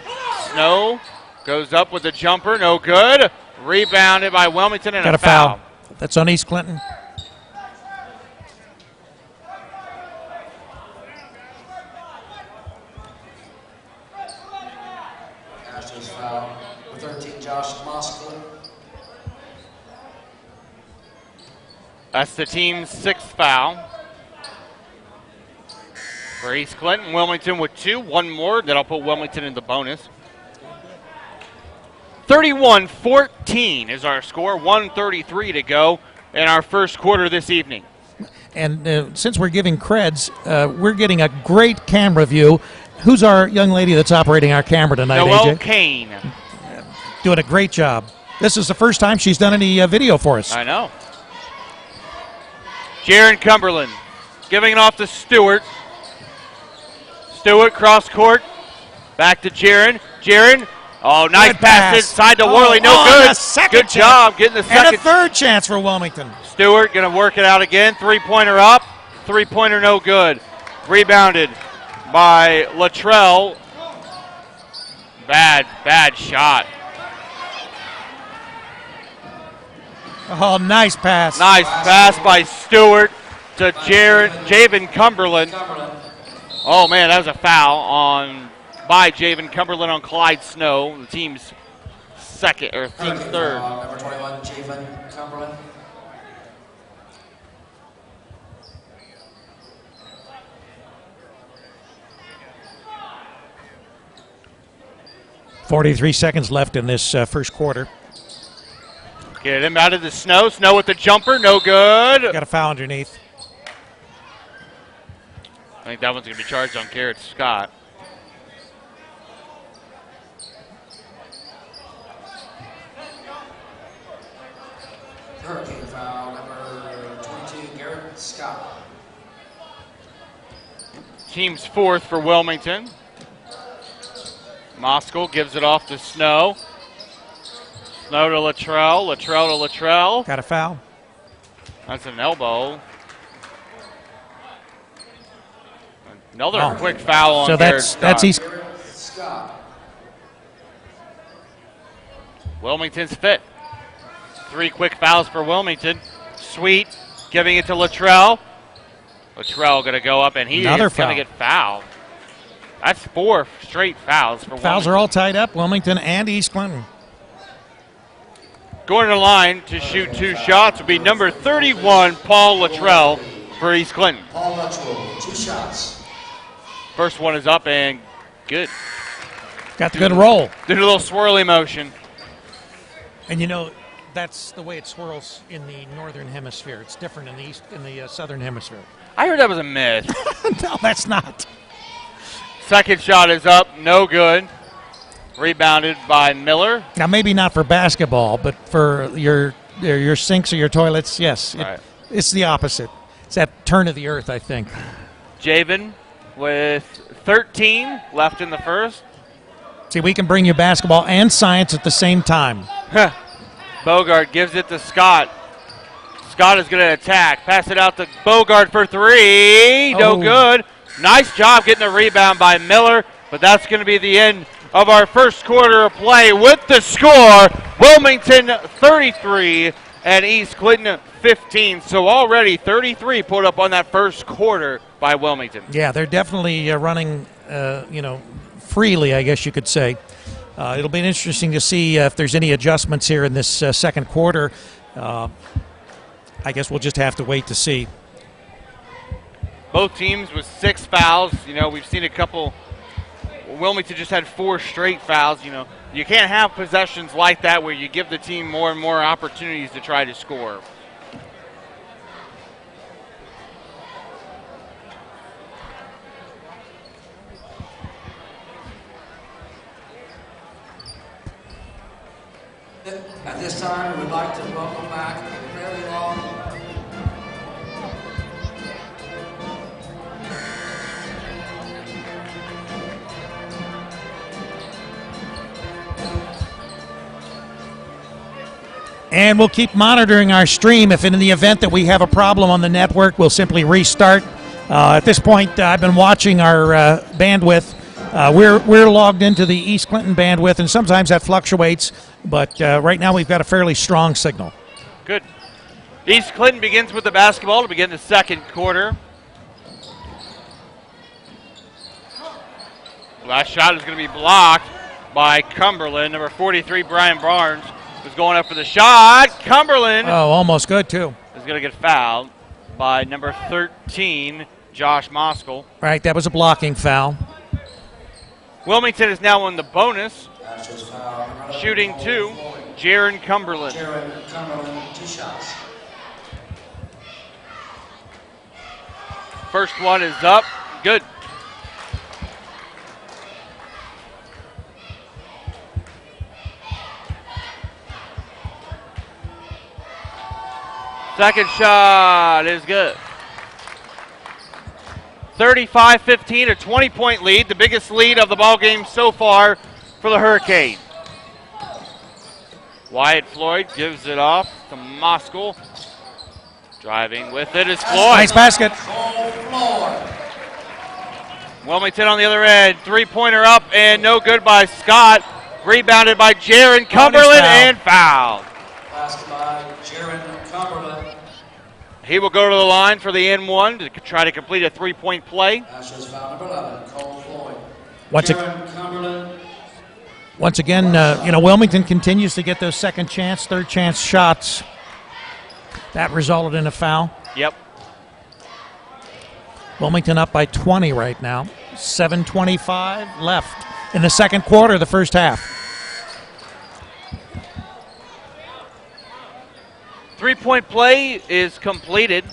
Snow goes up with a jumper. No good. Rebounded by Wilmington and Got a foul. That's on East Clinton. Nationals foul. With 13, Josh Moskowitz. That's the team's 6th foul. For East Clinton, Wilmington with 2. One more, then I'll put Wilmington in the bonus. 31-14 is our score. 1:33 to go in our first quarter this evening. And since we're giving creds, we're getting a great camera view. Who's our young lady that's operating our camera tonight, Noelle AJ? Kane. Doing a great job. This is the first time she's done any video for us. I know. Jaron Cumberland giving it off to Stewart. Stewart cross court. Back to Jaron. Jaron. Oh, nice pass inside to Worley. No good. Good job getting the second. And a third chance for Wilmington. Stewart going to work it out again. Three-pointer up. Three-pointer no good. Rebounded by Luttrell. Bad shot. Oh, nice pass. Nice pass by Stewart. to Javen Cumberland. Oh man, that was a foul by Javen Cumberland on Clyde Snow, the team's third. Number 21, Javen Cumberland. .43 seconds left in this first quarter. Get him out of the Snow. Snow with the jumper, no good. Got a foul underneath. I think that one's going to be charged on Garrett Scott. Hurricane foul, number 22, Garrett Scott. Team's fourth for Wilmington. Moskal gives it off to Snow. Snow to Luttrell. Luttrell to Luttrell. Got a foul. That's an elbow. Another quick foul on Garrett Scott. That's East. Scott. Wilmington's fit. 3 quick fouls for Wilmington. Sweet giving it to Luttrell. Luttrell going to go up, and he's going to get fouled. That's 4 straight fouls for Wilmington. Fouls are all tied up, Wilmington and East Clinton. Going to the line to shoot 2 shots will be number 31, Paul Luttrell for East Clinton. Paul Luttrell, 2 shots. First one is up and good. Got the good roll. Did a little swirly motion. And you know, that's the way it swirls in the northern hemisphere. It's different in the southern hemisphere. I heard that was a miss. No, that's not. Second shot is up, no good. Rebounded by Miller. Now, maybe not for basketball, but for your sinks or your toilets, yes. Right. It's the opposite. It's that turn of the earth, I think. Javen with 13 left in the first. See, we can bring you basketball and science at the same time. Bogart gives it to Scott. Scott is going to attack. Pass it out to Bogart for 3. No good. Nice job getting a rebound by Miller, but that's going to be the end of our first quarter of play with the score. Wilmington 33 and East Clinton 15. So already 33 put up on that first quarter by Wilmington. Yeah, they're definitely running, freely, I guess you could say. It'll be interesting to see if there's any adjustments here in this second quarter. I guess we'll just have to wait to see. Both teams with 6 fouls. You know, we've seen a couple. Wilmington just had 4 straight fouls. You know, you can't have possessions like that where you give the team more and more opportunities to try to score. At this time, we would like to welcome back Prairie Law. And we'll keep monitoring our stream. If in the event that we have a problem on the network, we'll simply restart. At this point, I've been watching our bandwidth. We're logged into the East Clinton bandwidth, and sometimes that fluctuates. But right now we've got a fairly strong signal. Good. East Clinton begins with the basketball to begin the second quarter. Last shot is going to be blocked by Cumberland. Number 43, Brian Barnes, was going up for the shot. Cumberland. Oh, almost good, too. Is going to get fouled by number 13, Josh Moskal. Right, that was a blocking foul. Wilmington is now on the bonus. Shooting 2, Jaron Cumberland. Jaron Cumberland, 2 shots. First one is up. Good. Second shot is good. 35-15, a 20-point lead, the biggest lead of the ball game so far for the Hurricane. Wyatt Floyd gives it off to Moskal. Driving with it is Floyd. Nice basket. Wilmington on the other end. 3-pointer up and no good by Scott. Rebounded by Jaron Cumberland and fouled. Basket by Jaron Cumberland. He will go to the line for the N1 to try to complete a 3-point play. Astros foul number 11, Cole Floyd. Once again, Wilmington continues to get those second chance, third chance shots. That resulted in a foul. Yep. Wilmington up by 20 right now. 7:25 left in the second quarter of the first half. 3-point play is completed.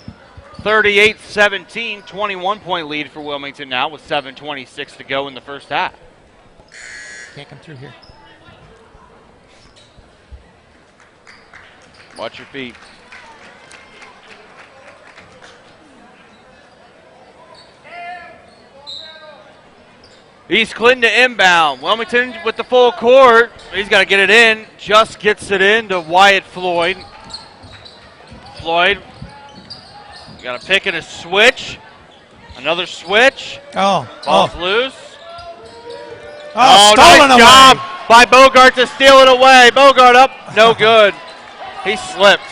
38-17, 21-point lead for Wilmington now with 7:26 to go in the first half. Can't come through here. Watch your feet. East Clinton to inbound. Wilmington with the full court. He's got to get it in. Just gets it in to Wyatt Floyd. Floyd got a pick and a switch. Another switch. Ball's loose. Stolen nice away. job by Bogart to steal it away. Bogart up. No good. He slipped.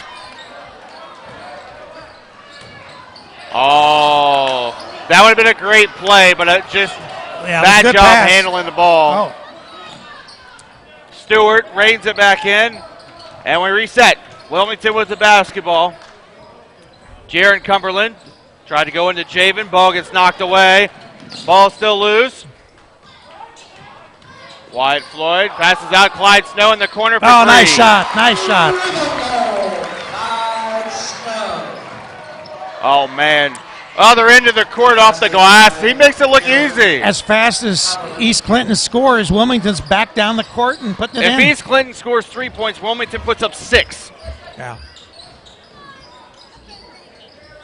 Oh, that would have been a great play, but it just bad job pass. handling the ball. Stewart reins it back in, and we reset. Wilmington with the basketball. Jaron Cumberland tried to go into Javen. Ball gets knocked away. Ball still loose. Wyatt Floyd passes out. Clyde Snow in the corner for three. Nice shot. Nice shot. Oh, man. Other end of the court off the glass. He makes it look easy. As fast as East Clinton scores, Wilmington's back down the court and putting it in. If East Clinton scores 3 points, Wilmington puts up 6. Yeah.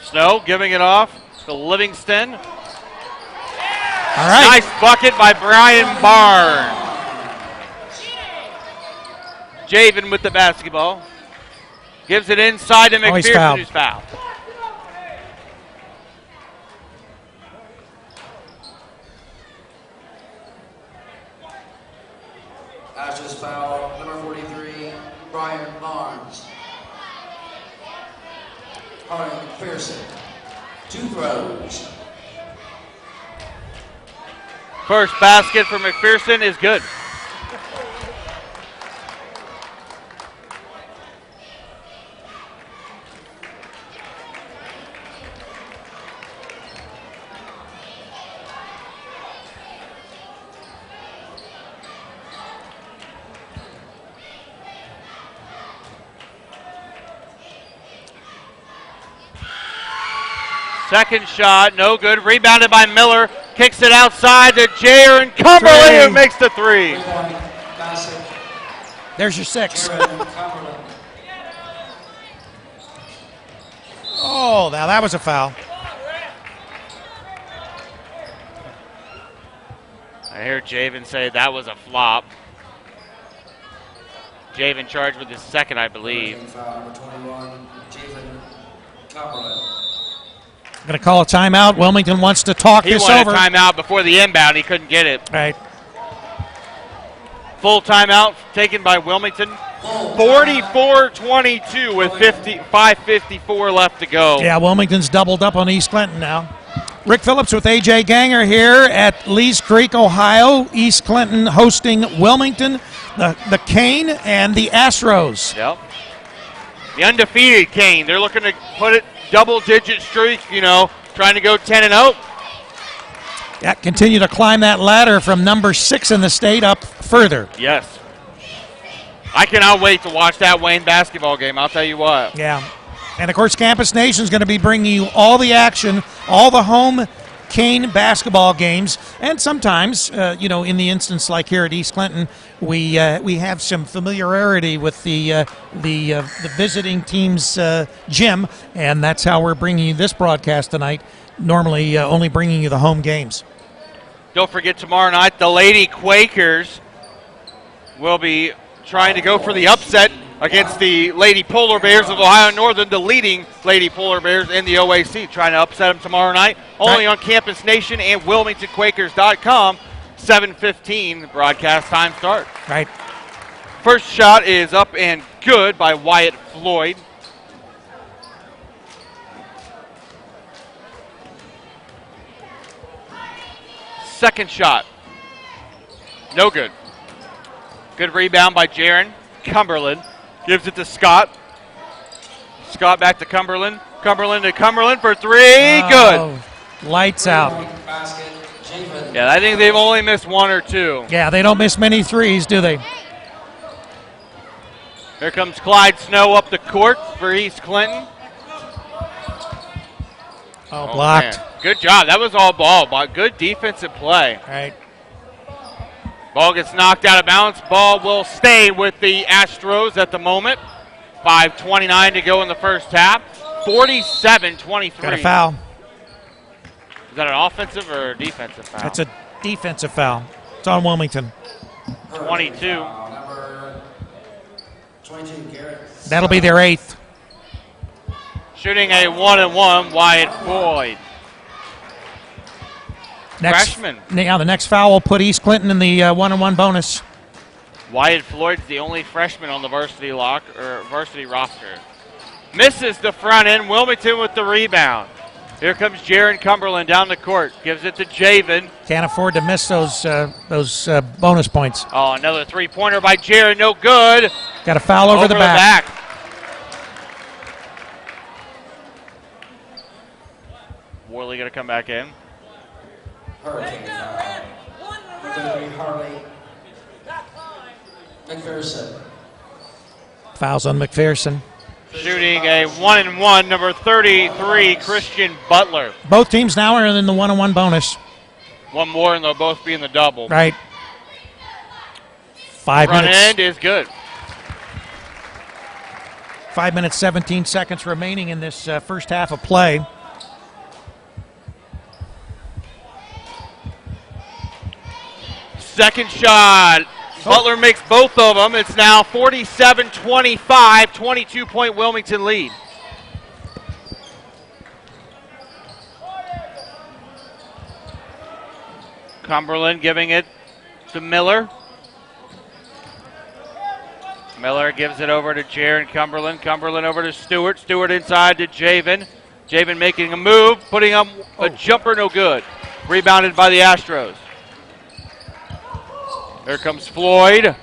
Snow giving it off to Livingston. All right. Nice bucket by Brian Barnes. Javen with the basketball. Gives it inside to McPherson, who's fouled. Astros foul number 43, Brian Barnes. Harlan McPherson, 2 throws. First basket for McPherson is good. Second shot, no good. Rebounded by Miller. Kicks it outside to Jaron Cumberland, who makes the 3. There's your 6. Oh, now that was a foul. I hear Javen say that was a flop. Javen charged with his second, I believe. Going to call a timeout. Wilmington wants to talk this over. He wanted a timeout before the inbound. He couldn't get it. Right. Full timeout taken by Wilmington. 44-22 with 5:54 left to go. Yeah, Wilmington's doubled up on East Clinton now. Rick Phillips with A.J. Ganger here at Lees Creek, Ohio. East Clinton hosting Wilmington, the Cane, and the Astros. Yep. The undefeated Cane. They're looking to put it double-digit streak, trying to go 10-0. Yeah, continue to climb that ladder from number 6 in the state up further. Yes. I cannot wait to watch that Wayne basketball game, I'll tell you what. Yeah. And, of course, Campus Nation is going to be bringing you all the action, all the home Cane basketball games, and sometimes, in the instance like here at East Clinton, we have some familiarity with the visiting team's gym, and that's how we're bringing you this broadcast tonight. Normally, only bringing you the home games. Don't forget tomorrow night the Lady Quakers will be trying to go for the upset against the Lady Polar Bears of Ohio Northern, the leading Lady Polar Bears in the OAC, trying to upset them tomorrow night, only on Campus Nation and WilmingtonQuakers.com. 7:15 broadcast time start. Right. First shot is up and good by Wyatt Floyd. second shot. No good. Good rebound by Jaron. Cumberland gives it to Scott. Scott back to Cumberland. Cumberland to Cumberland for three. Good. Lights out. Yeah, I think they've only missed one or two. Yeah, they don't miss many threes, do they? Here comes Clyde Snow up the court for East Clinton. Oh, blocked. Man. Good job. That was all ball. Good defensive play. Right. Ball gets knocked out of bounds. Ball will stay with the Astros at the moment. 5:29 to go in the first half. 47-23. Got a foul. Is that an offensive or a defensive foul? That's a defensive foul. It's on Wilmington. 22. That'll be their 8th. Shooting a 1-and-1, Wyatt Floyd. Freshman. Yeah, the next foul will put East Clinton in the 1-and-1 bonus. Wyatt Floyd's the only freshman on the varsity roster. Misses the front end. Wilmington with the rebound. Here comes Jaron Cumberland down the court. Gives it to Javen. Can't afford to miss those bonus points. Oh, another three-pointer by Jaron. No good. Got a foul over the back. Worley going to come back in. Hurricane Harley McPherson. Fouls on McPherson. Shooting a 1-and-1, number 33, Christian Butler. Both teams now are in the 1-and-1 bonus. One more and they'll both be in the double. Right. 5 Front minutes. end is good. 5 minutes, 17 seconds remaining in this first half of play. Second shot. Butler makes both of them. It's now 47-25, 22-point Wilmington lead. Cumberland giving it to Miller. Miller gives it over to Jaron Cumberland. Cumberland over to Stewart. Stewart inside to Javen. Javen making a move, putting up a jumper, no good. Rebounded by the Astros. Here comes Floyd.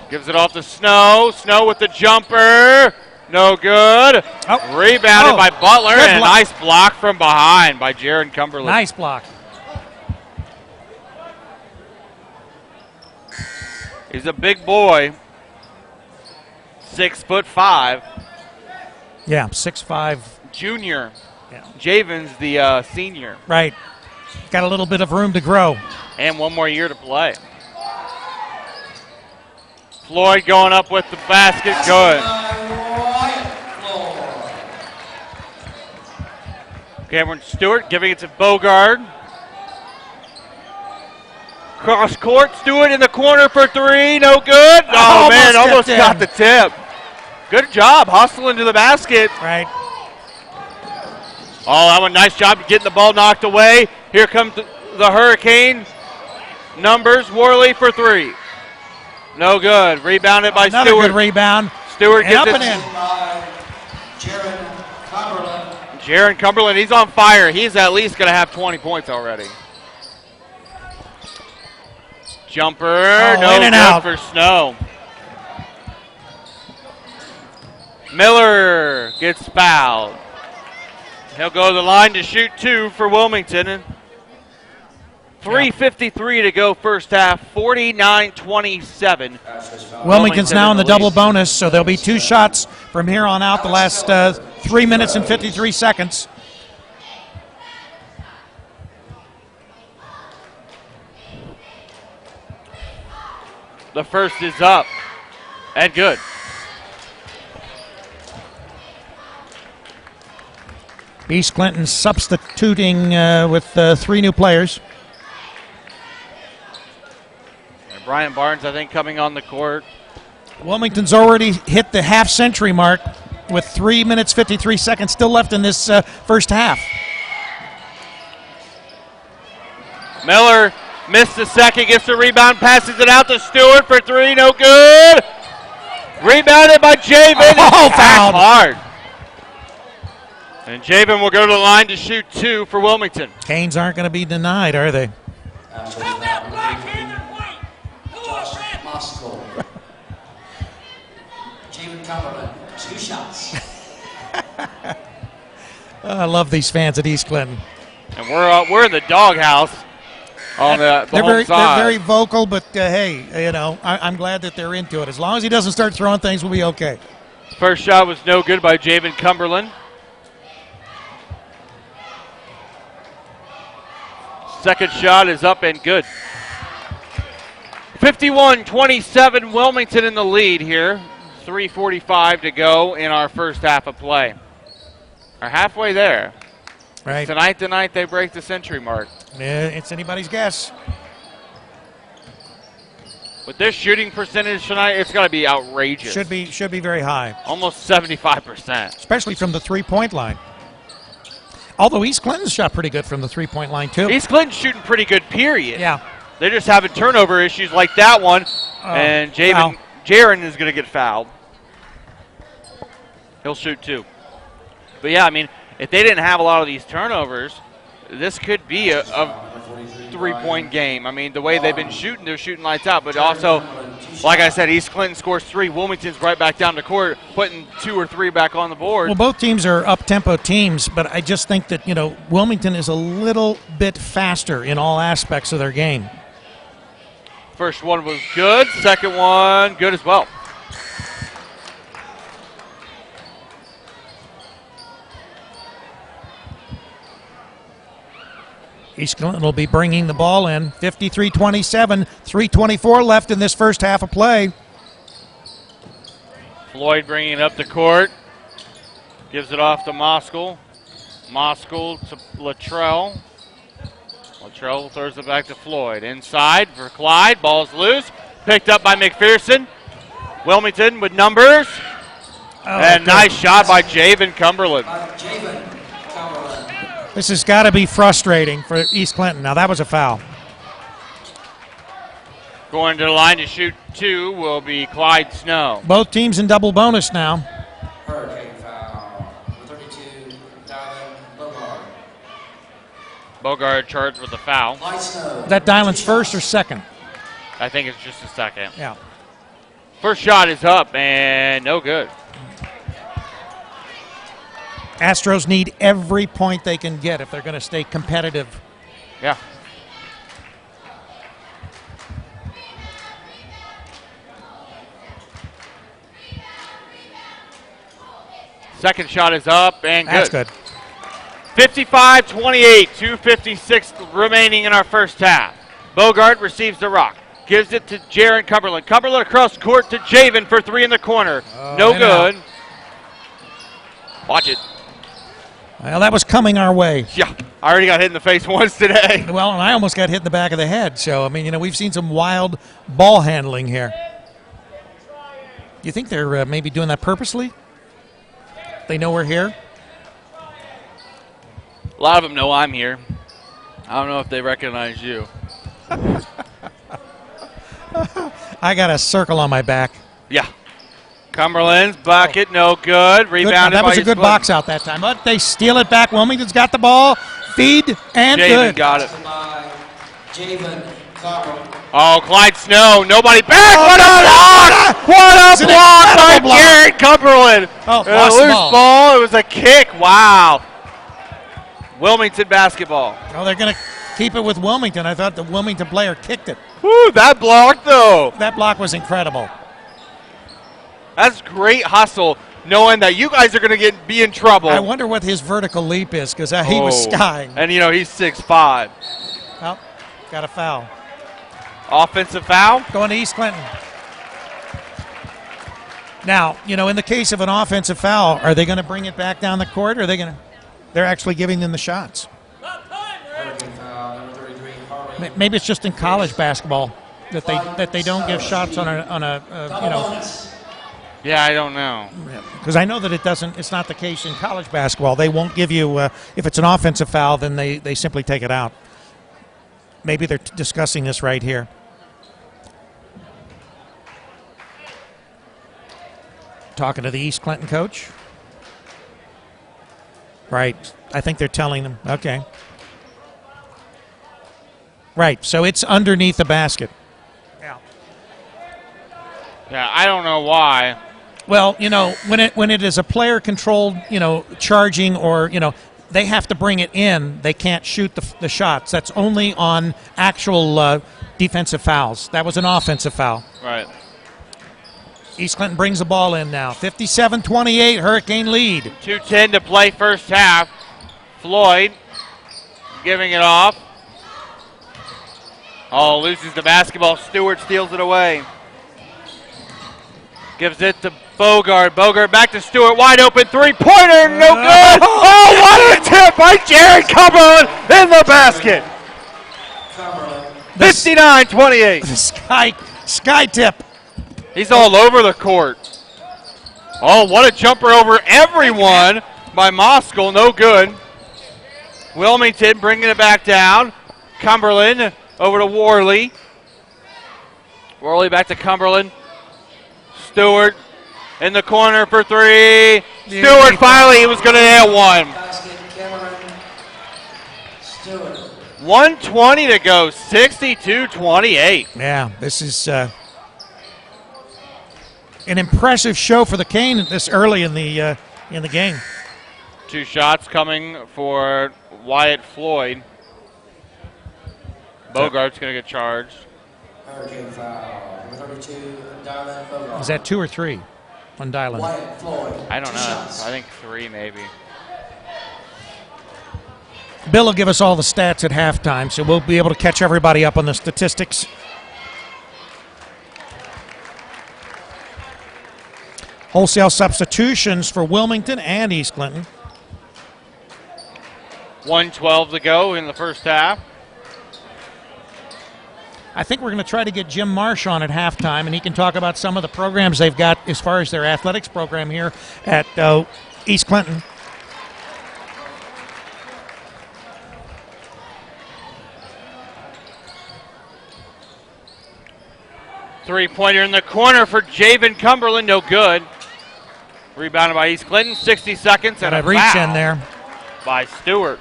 Gives it off to Snow. Snow with the jumper. No good. Oh. Rebounded by Butler. Good And a block. nice block from behind by Jaron Cumberland. Nice block. He's a big boy. 6'5". Yeah, 6'5". Junior. Yeah. Javen's the senior. Right. Got a little bit of room to grow. And one more year to play. Floyd going up with the basket. Good. Cameron Stewart giving it to Bogard. Cross court. Stewart in the corner for three. No good. Oh, man, almost got the tip. Good job hustling to the basket. Right. Oh, that one, nice job getting the ball knocked away. Here comes the Hurricane. Numbers, Worley for three. No good. Rebounded by Another Stewart. good rebound. Stewart And gets up it. and in. Jaron Cumberland, he's on fire. He's at least going to have 20 points already. Jumper, no in and good out. for Snow. Miller gets fouled. He'll go to the line to shoot two for Wilmington. 3:53 to go first half, 49-27. Wilmington's now in the double bonus, so there'll be 2 shots from here on out the last 3 minutes and 53 seconds. The first is up and good. East Clinton substituting with 3 new players. And Brian Barnes, I think, coming on the court. Wilmington's already hit the half-century mark with 3 minutes, 53 seconds still left in this first half. Miller missed the second, gets the rebound, passes it out to Stewart for three, no good. Rebounded by Javen. Oh, fouled. Hard. And Javen will go to the line to shoot 2 for Wilmington. Canes aren't going to be denied, are they? Josh Moskal. Javen Cumberland, 2 shots. I love these fans at East Clinton. And we're in the doghouse on the home side. They're very vocal, but hey, you know, I'm glad that they're into it. As long as he doesn't start throwing things, we'll be okay. First shot was no good by Javen Cumberland. Second shot is up and good. 51-27, Wilmington in the lead here. 3:45 to go in our first half of play. We're halfway there. Right. Tonight they break the century mark. Yeah, it's anybody's guess. With this shooting percentage tonight, it's got to be outrageous. Should be very high. Almost 75%. Especially from the three-point line. Although East Clinton's shot pretty good from the three-point line, too. East Clinton's shooting pretty good, period. Yeah. They're just having turnover issues like that one. And Jaron is going to get fouled. He'll shoot 2. But, yeah, I mean, if they didn't have a lot of these turnovers, this could be a three-point game. I mean, the way they've been shooting, they're shooting lights out. But also, like I said, East Clinton scores 3. Wilmington's right back down the court, putting 2 or 3 back on the board. Well, both teams are up-tempo teams, but I just think that, you know, Wilmington is a little bit faster in all aspects of their game. First one was good. Second one, good as well. East Clinton will be bringing the ball in. 53-27, 3:24 left in this first half of play. Floyd bringing it up the court. Gives it off to Moskal. Moskal to Latrell. Latrell throws it back to Floyd. Inside for Clyde. Ball's loose. Picked up by McPherson. Wilmington with numbers. And nice shot by Javen Cumberland. This has got to be frustrating for East Clinton. Now, that was a foul. Going to the line to shoot 2 will be Clyde Snow. Both teams in double bonus now. Hurricane foul. 32, Dylan Bogard. Bogard charged with the foul. Is that Dylan's first or second? I think it's just a second. Yeah. First shot is up and no good. Astros need every point they can get if they're going to stay competitive. Yeah. Second shot is up and good. That's good. 55-28, 2:56 remaining in our first half. Bogart receives the rock. Gives it to Jaron Cumberland. Cumberland across court to Javen for 3 in the corner. No good. Watch it. Well, that was coming our way. Yeah, I already got hit in the face once today. Well, and I almost got hit in the back of the head. So, I mean, you know, we've seen some wild ball handling here. You think they're maybe doing that purposely? They know we're here? A lot of them know I'm here. I don't know if they recognize you. I got a circle on my back. Yeah. Cumberland's bucket, no good. Rebounded that was by a good East box out that time. But they steal it back. Wilmington's got the ball. Feed and Javen good. got it. Javen Cumberland. Oh, Clyde Snow. Nobody back. What a block! What a block by Garrett Cumberland. Oh, loose the ball. It was a kick. Wow. Wilmington basketball. Oh, they're going to keep it with Wilmington. I thought the Wilmington player kicked it. Woo, that block, though. That block was incredible. That's great hustle, knowing that you guys are going to be in trouble. I wonder what his vertical leap is, because he was skying. And, you know, he's 6'5". Oh, got a foul. Offensive foul? Going to East Clinton. Now, you know, in the case of an offensive foul, are they going to bring it back down the court, or are they going to? They're actually giving them the shots. Maybe it's just in college basketball that they don't give shots on a you know. Yeah, I don't know. Because I know that it's not the case in college basketball. They won't give you, if it's an offensive foul, then they simply take it out. Maybe they're discussing this right here. Talking to the East Clinton coach. Right. I think they're telling them. Okay. Right. So it's underneath the basket. Yeah. Yeah, I don't know why. Well, when it is a player-controlled, charging or, they have to bring it in. They can't shoot the shots. That's only on actual defensive fouls. That was an offensive foul. Right. East Clinton brings the ball in now. 57-28, Hurricane lead. 2:10 to play first half. Floyd giving it off. Oh, loses the basketball. Stewart steals it away. Gives it to Bogart. Bogart back to Stewart. Wide open three-pointer. No good. Oh, what a tip by Jared Cumberland in the basket. 59-28. Sky tip. He's all over the court. Oh, what a jumper over everyone by Moskal. No good. Wilmington bringing it back down. Cumberland over to Worley. Worley back to Cumberland. Stewart in the corner for three. Stewart finally, he was going to nail one. 1:20 to go, 62-28. Yeah, this is an impressive show for the Cane this early in the game. Two shots coming for Wyatt Floyd. Bogart's going to get charged. Hurricane foul. Number 32, Dylan Bogart. Is that 2 or 3 on Dylan? Wyatt Floyd. I don't know. Shots. I think 3 maybe. Bill will give us all the stats at halftime, so we'll be able to catch everybody up on the statistics. Wholesale substitutions for Wilmington and East Clinton. 1:12 to go in the first half. I think we're going to try to get Jim Marsh on at halftime, and he can talk about some of the programs they've got as far as their athletics program here at East Clinton. Three-pointer in the corner for Javen Cumberland, no good. Rebounded by East Clinton, 60 seconds, Got and a reach in there. By Stewart.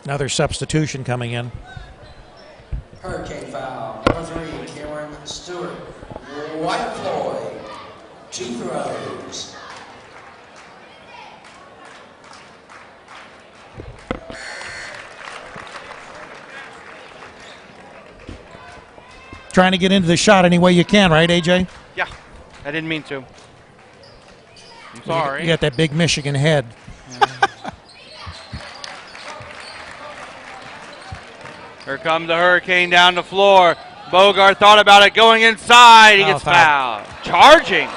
Another substitution coming in. Hurricane foul. Number 3, Cameron Stewart. Wyatt Floyd. 2 throws. Trying to get into the shot any way you can, right, AJ? Yeah, I didn't mean to. I'm sorry. You got that big Michigan head. Here comes the Hurricane down the floor. Bogart thought about it going inside. He gets fouled. Charging.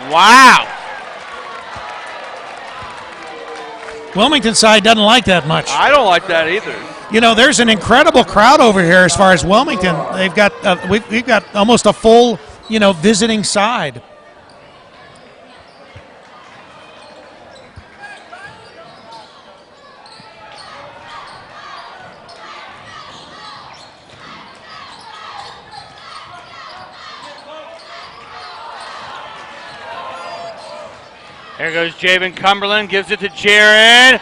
Wow. Wilmington side doesn't like that much. I don't like that either. There's an incredible crowd over here as far as Wilmington. They've got we've got almost a full, visiting side. Here goes Javen Cumberland, gives it to Jaron.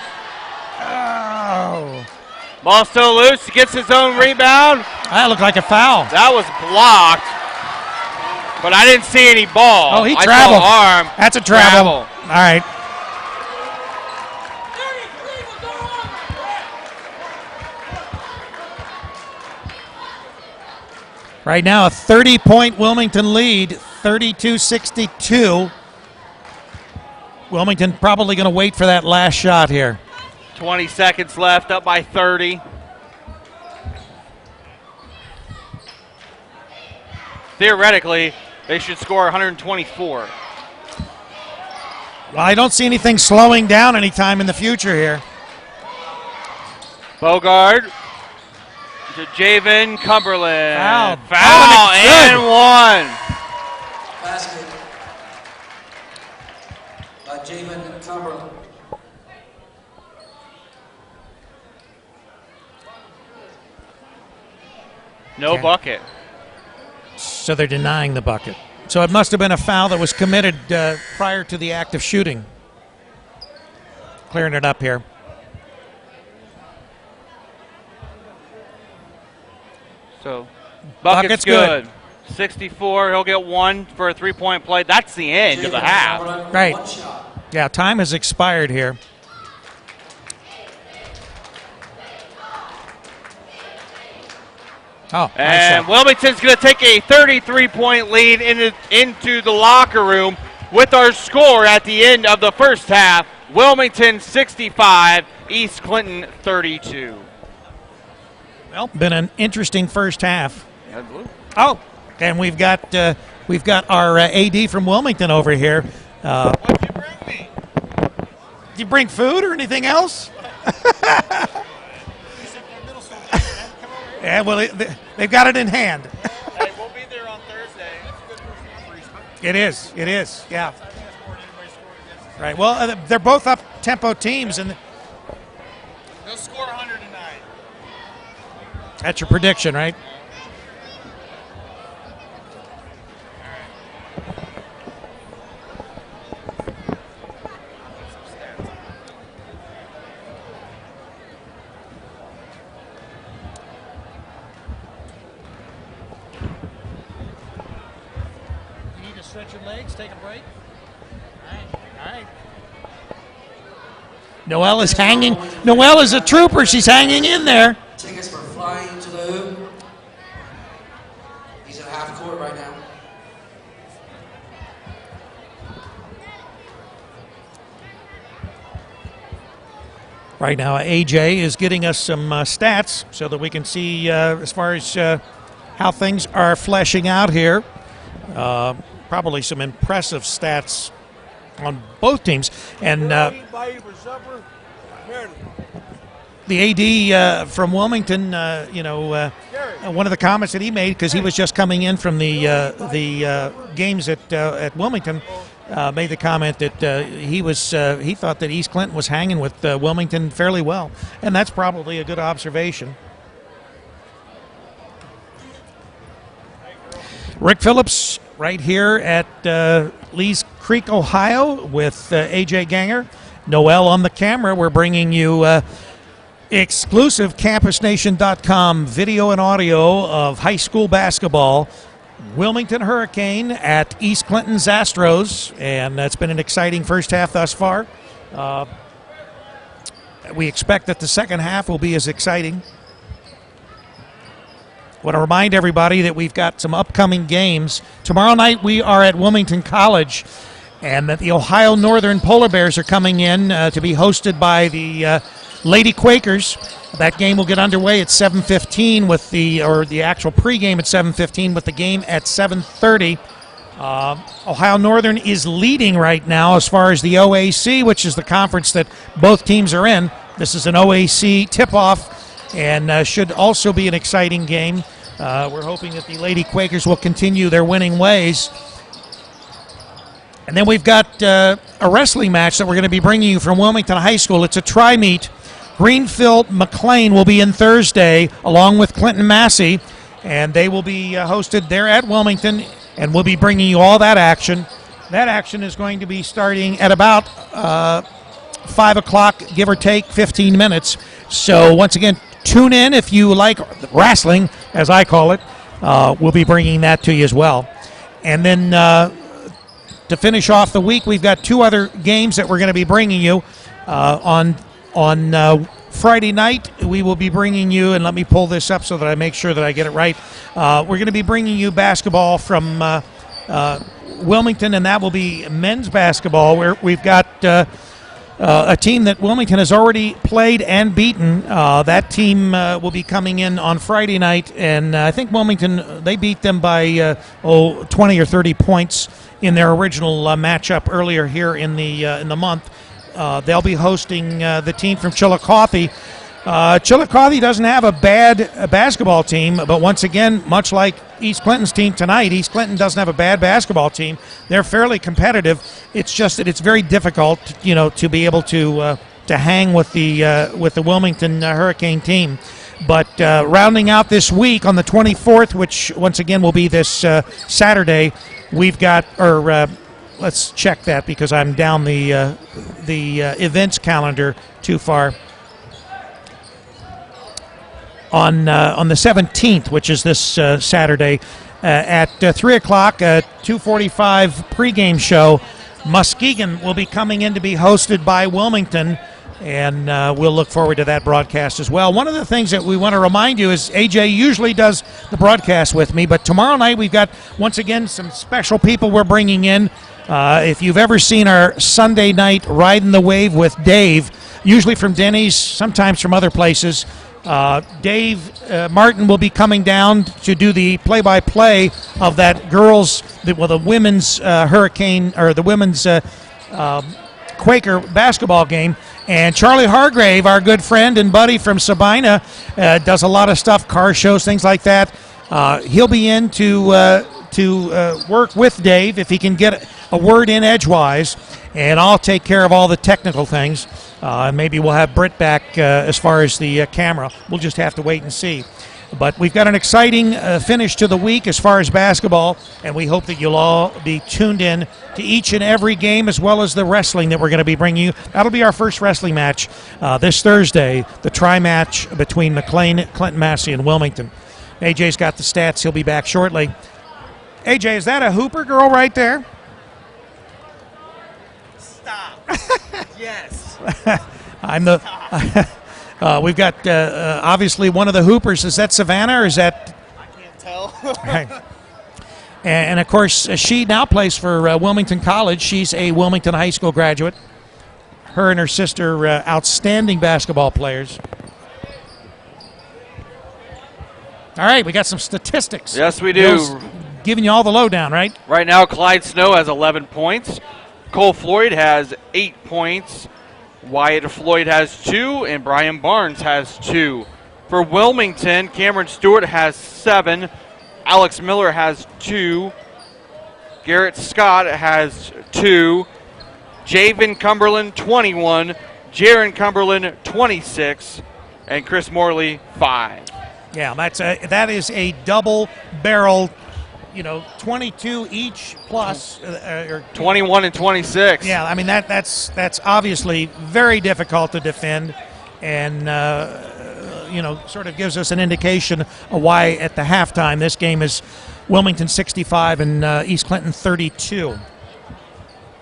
Oh. Ball still loose, gets his own rebound. That looked like a foul. That was blocked, but I didn't see any ball. Oh, he I traveled. saw arm. That's a travel. All right. Right now, a 30-point Wilmington lead, 32-62. Wilmington probably going to wait for that last shot here. 20 seconds left, up by 30. Theoretically, they should score 124. Well, I don't see anything slowing down anytime in the future here. Bogart to Javen Cumberland. Foul and one. Basket by Javen Cumberland. No bucket. So they're denying the bucket. So it must have been a foul that was committed prior to the act of shooting. clearing it up here. So Bucket's good. 64. He'll get one for a three-point play. That's the end of the half. Right. Yeah, time has expired here. Oh, and Wilmington's going to take a 33-point lead into the locker room with our score at the end of the first half. Wilmington 65, East Clinton 32. Well, been an interesting first half. Oh, and we've got our AD from Wilmington over here. What'd you bring me? Did you bring food or anything else? Yeah, well, they've got it in hand. Hey, we'll be there on Thursday. It is, yeah. Right, well, they're both up-tempo teams, and they'll score 100 tonight. That's your prediction, right? Stretch your legs, take a break. All right. Noelle is hanging. Noelle is a trooper. She's hanging in there. Tickets for flying to the hoop. He's in half court right now. Right now, AJ is getting us some stats so that we can see as far as how things are fleshing out here. Probably some impressive stats on both teams. And the AD from Wilmington, one of the comments that he made, because he was just coming in from the games at Wilmington, made the comment that he thought that East Clinton was hanging with Wilmington fairly well, and that's probably a good observation. Rick Phillips right here at Lee's Creek, Ohio, with AJ Ganger. Noelle on the camera. We're bringing you exclusive CampusNation.com video and audio of high school basketball. Wilmington Hurricane at East Clinton's Astros, and that's been an exciting first half thus far. We expect that the second half will be as exciting. I want to remind everybody that we've got some upcoming games. Tomorrow night we are at Wilmington College, and that the Ohio Northern Polar Bears are coming in to be hosted by the Lady Quakers. That game will get underway at 7:15 with the actual pregame at 7:15 with the game at 7:30. Ohio Northern is leading right now as far as the OAC, which is the conference that both teams are in. This is an OAC tip-off and should also be an exciting game. We're hoping that the Lady Quakers will continue their winning ways. And then we've got a wrestling match that we're going to be bringing you from Wilmington High School. It's a tri-meet. Greenfield McLean will be in Thursday along with Clinton Massey, and they will be hosted there at Wilmington, and we'll be bringing you all that action. That action is going to be starting at about 5 o'clock, give or take 15 minutes. So once again, tune in if you like wrestling, as I call it. We'll be bringing that to you as well. And then to finish off the week, we've got two other games that we're going to be bringing you. On Friday night, we will be bringing you, and let me pull this up so that I make sure that I get it right. We're going to be bringing you basketball from Wilmington, and that will be men's basketball, where we've got a team that Wilmington has already played and beaten. That team will be coming in on Friday night, and I think Wilmington, they beat them by 20 or 30 points in their original matchup earlier here in the month. They'll be hosting the team from Chillicothe. Chillicothe doesn't have a bad basketball team, but once again, much like East Clinton's team tonight, East Clinton doesn't have a bad basketball team. They're fairly competitive. It's just that it's very difficult, to be able to hang with the Wilmington Hurricane team. But rounding out this week on the 24th, which once again will be this Saturday, we've got let's check that because I'm down the events calendar too far. On the 17th, which is this Saturday, at 3 o'clock, 2:45 pregame show. Muskegon will be coming in to be hosted by Wilmington, and we'll look forward to that broadcast as well. One of the things that we want to remind you is AJ usually does the broadcast with me, but tomorrow night we've got, once again, some special people we're bringing in. If you've ever seen our Sunday night Riding the Wave with Dave, usually from Denny's, sometimes from other places, Dave Martin will be coming down to do the play-by-play of that the women's hurricane, or the women's Quaker basketball game. And Charlie Hargrave, our good friend and buddy from Sabina, does a lot of stuff, car shows, things like that. He'll be in to work with Dave if he can get a word in edgewise, and I'll take care of all the technical things. Maybe we'll have Britt back as far as the camera. We'll just have to wait and see. But we've got an exciting finish to the week as far as basketball, and we hope that you'll all be tuned in to each and every game, as well as the wrestling that we're going to be bringing you. That'll be our first wrestling match this Thursday, the tri-match between McLean, Clinton Massey, and Wilmington. AJ's got the stats. He'll be back shortly. AJ, is that a Hooper girl right there? Stop. Yes. We've got obviously one of the Hoopers. Is that Savannah, or is that? I can't tell. Right. And of course, she now plays for Wilmington College. She's a Wilmington High School graduate. Her and her sister, outstanding basketball players. All right, we got some statistics. Yes, we do. Bill's giving you all the lowdown, right? Right now, Clyde Snow has 11 points. Cole Floyd has 8 points. Wyatt Floyd has 2, and Brian Barnes has 2. For Wilmington, Cameron Stewart has 7. Alex Miller has 2. Garrett Scott has 2. Javen Cumberland, 21. Jaron Cumberland, 26. And Chris Morley, 5. Yeah, that is a double-barreled, 22 each plus. 21 and 26. Yeah, I mean, that's obviously very difficult to defend, and, sort of gives us an indication of why at the halftime this game is Wilmington 65 and East Clinton 32.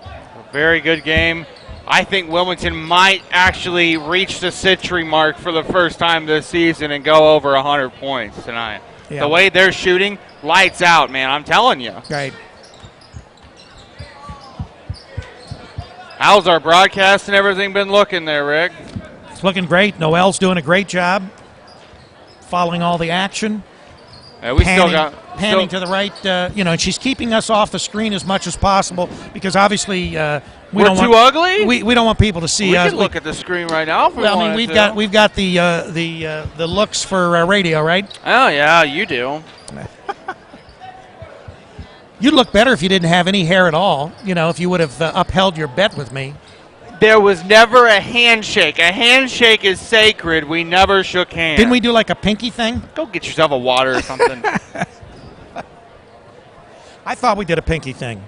A very good game. I think Wilmington might actually reach the century mark for the first time this season and go over 100 points tonight. Yeah. The way they're shooting, lights out, man. I'm telling you. Right. How's our broadcast and everything been looking there, Rick? It's looking great. Noelle's doing a great job following all the action. Panning to the right, and she's keeping us off the screen as much as possible because obviously we're too ugly. We don't want people to see us. We can look at the screen right now. If we've got the looks for radio, right? Oh yeah, you do. You'd look better if you didn't have any hair at all. If you would have upheld your bet with me. There was never a handshake. A handshake is sacred. We never shook hands. Didn't we do like a pinky thing? Go get yourself a water or something. I thought we did a pinky thing.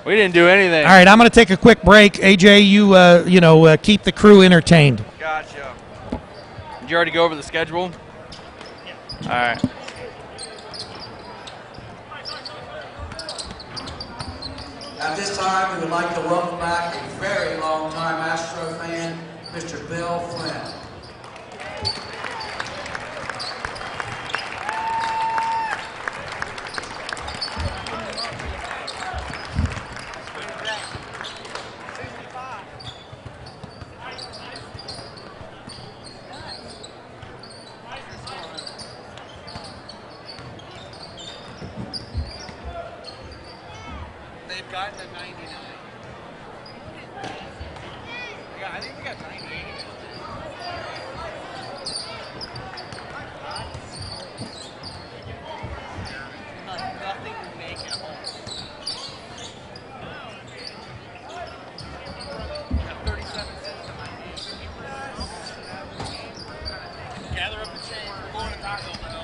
We didn't do anything. All right, I'm going to take a quick break. AJ, you keep the crew entertained. Gotcha. Did you already go over the schedule? Yeah. All right. At this time, we would like to welcome back a very long-time Astro fan, Mr. Bill Flynn. They've gotten a 99. Yeah, I think we got 98. Nothing to make at home. Got 37 cents to my name. Gather up the change. We're going to Taco Bell.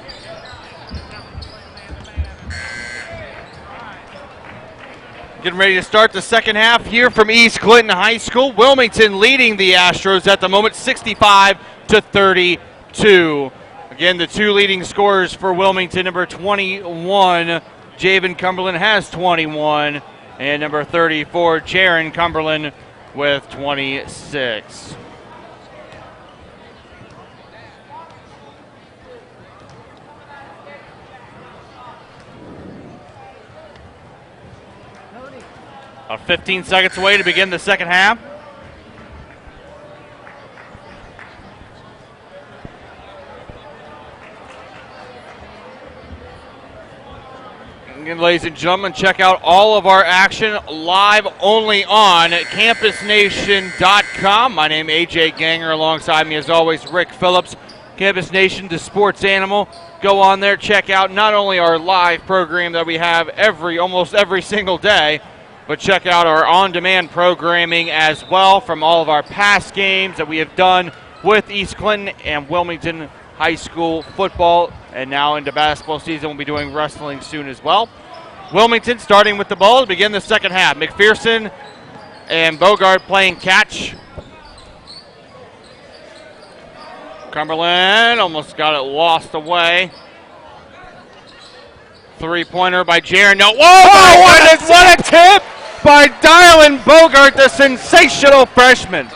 Getting ready to start the second half here from East Clinton High School. Wilmington leading the Astros at the moment 65-32. Again, the two leading scorers for Wilmington, number 21, Javen Cumberland has 21, and number 34, Jaron Cumberland with 26. About 15 seconds away to begin the second half. Again, ladies and gentlemen, check out all of our action live only on campusnation.com. My name is AJ Ganger. Alongside me, as always, Rick Phillips. Campus Nation, the sports animal. Go on there, check out not only our live program that we have almost every single day, but check out our on-demand programming as well from all of our past games that we have done with East Clinton and Wilmington High School football. And now into basketball season, we'll be doing wrestling soon as well. Wilmington starting with the ball to begin the second half. McPherson and Bogart playing catch. Cumberland almost got it lost away. Three-pointer by Jaron. No, whoa! What a tip by Dylan Bogart, the sensational freshman.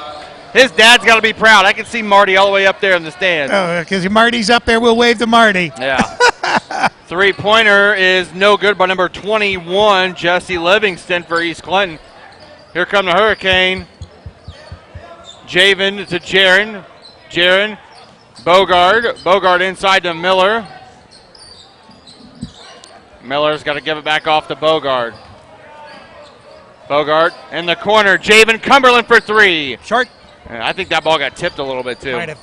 His dad's got to be proud. I can see Marty all the way up there in the stands. Oh, because Marty's up there, we'll wave to Marty. Yeah. Three-pointer is no good by number 21, Jesse Livingston for East Clinton. Here come the Hurricane. Javen to Jaron. Jaron. Bogart inside to Miller. Miller's got to give it back off to Bogart. Bogart in the corner. Javen Cumberland for three. Short. I think that ball got tipped a little bit too. Might have.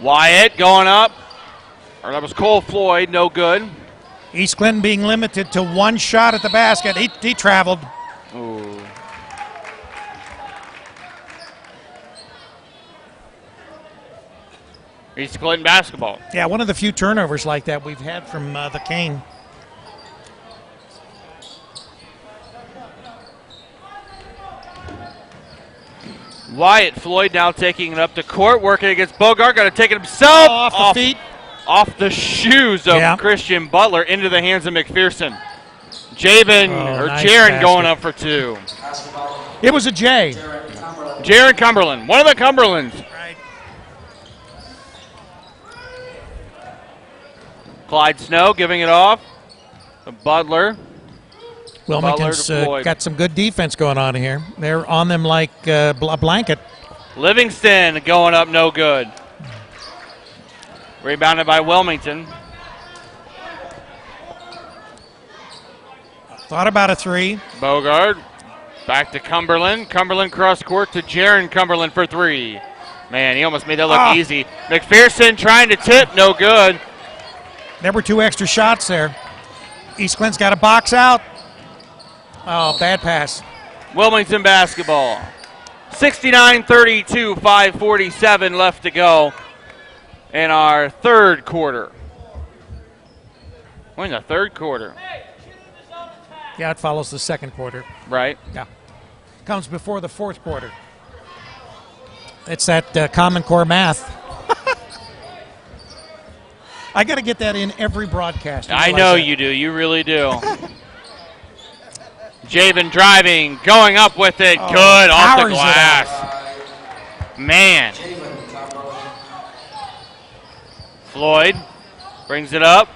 Wyatt going up. Or that was Cole Floyd, no good. East Clinton being limited to one shot at the basket. He traveled. Ooh. East Clinton basketball. Yeah, one of the few turnovers like that we've had from the Cane. Wyatt Floyd now taking it up to court, working against Bogart. Got to take it himself. Off the feet. Off the shoes of Christian Butler into the hands of McPherson. Jaron going up for two. It was a J. Jaron Cumberland, one of the Cumberlands. Right. Clyde Snow giving it off to Butler. Wilmington's got some good defense going on here. They're on them like a blanket. Livingston going up, no good. Rebounded by Wilmington. Thought about a three. Bogart back to Cumberland. Cumberland cross court to Jaron Cumberland for three. Man, he almost made that look easy. McPherson trying to tip, no good. There were two extra shots there. East Clinton's got a box out. Oh, bad pass. Wilmington basketball. 69-32, 5:47 left to go in our third quarter. We're in the third quarter. Yeah, it follows the second quarter. Right. Yeah. Comes before the fourth quarter. It's that Common Core math. I got to get that in every broadcast. I know you do. You really do. Javen driving, going up with it. Good off the glass. Man. Floyd brings it up.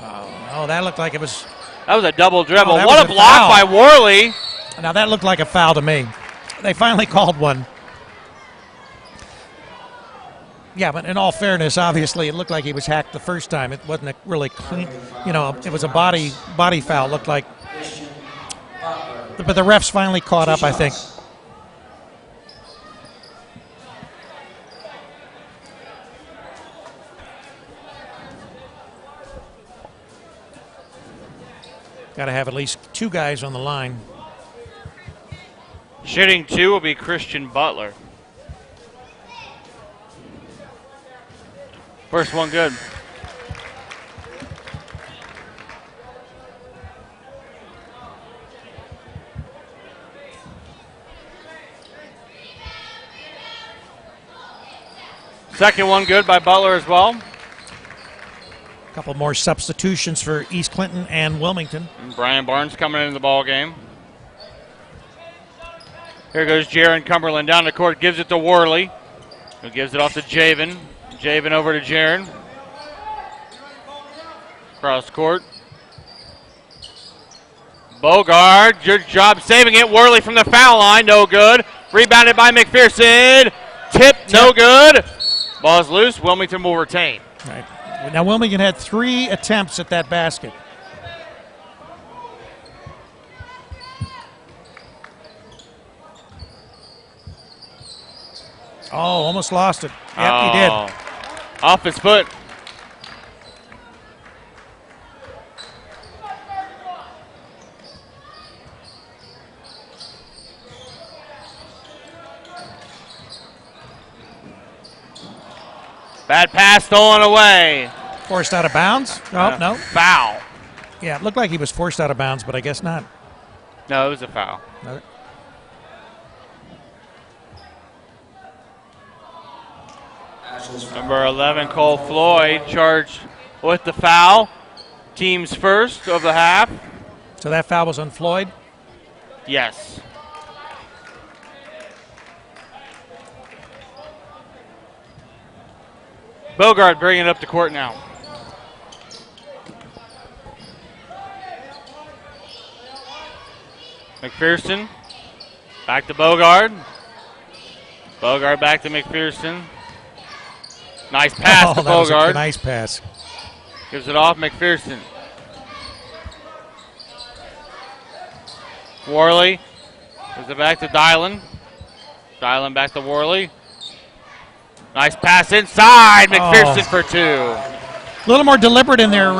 Oh, that looked like it was. That was a double dribble. Oh, what a block by Worley. Now that looked like a foul to me. They finally called one. Yeah, but in all fairness, obviously, it looked like he was hacked the first time. It wasn't a really clean, it was a body foul. Looked like. But the refs finally caught up, I think. Got to have at least two guys on the line. Shooting two will be Christian Butler. First one good. Second one good by Butler as well. A couple more substitutions for East Clinton and Wilmington. And Brian Barnes coming into the ball game. Here goes Jaron Cumberland down the court, gives it to Worley, who gives it off to Javen. Javen over to Jaron. Cross court. Bogard, good job saving it. Worley from the foul line, no good. Rebounded by McPherson. Tip, no good. Ball's loose. Wilmington will retain. Right. Now Wilmington had 3 attempts at that basket. Oh, almost lost it. Yep, he did. Off his foot. Bad pass stolen away. Forced out of bounds? Oh, no. Foul. Yeah, it looked like he was forced out of bounds, but I guess not. No, it was a foul. No. Number 11, Cole Floyd, charged with the foul. Team's first of the half. So that foul was on Floyd? Yes. Bogard bringing it up to court now. McPherson, back to Bogard. Bogard back to McPherson. Nice pass to that was Bogard. a nice pass. Gives it off McPherson. Worley gives it back to Dylan. Dylan back to Worley. Nice pass inside. McPherson for 2. A little more deliberate in their,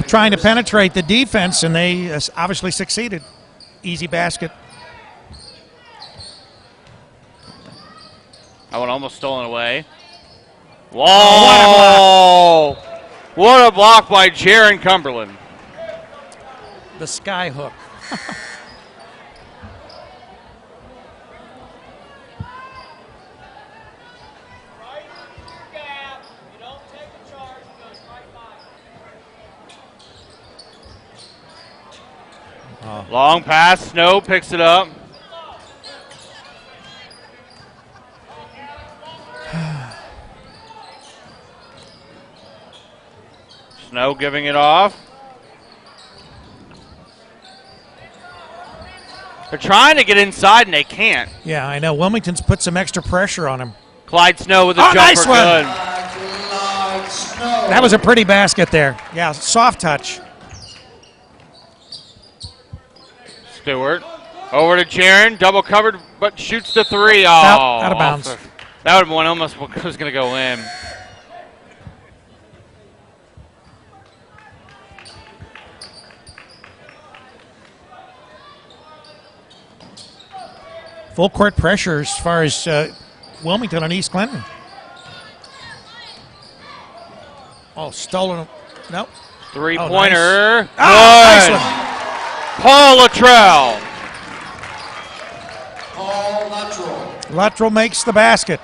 trying to penetrate the defense, and they obviously succeeded. Easy basket. That one almost stolen away. Whoa! What a block by Jaron Cumberland. The sky hook. Long pass, Snow picks it up. Snow giving it off. They're trying to get inside and they can't. Yeah, I know. Wilmington's put some extra pressure on him. Clyde Snow with a jumper. Nice one. Good. That was a pretty basket there. Yeah, soft touch. Stewart over to Jaron, double covered, but shoots the 3. Oh, out of bounds. That would have been one almost was going to go in. Full court pressure as far as Wilmington on East Clinton. Oh, stolen. Nope. Three-pointer. Oh, nice. Nice one. Paul Luttrell. Luttrell makes the basket.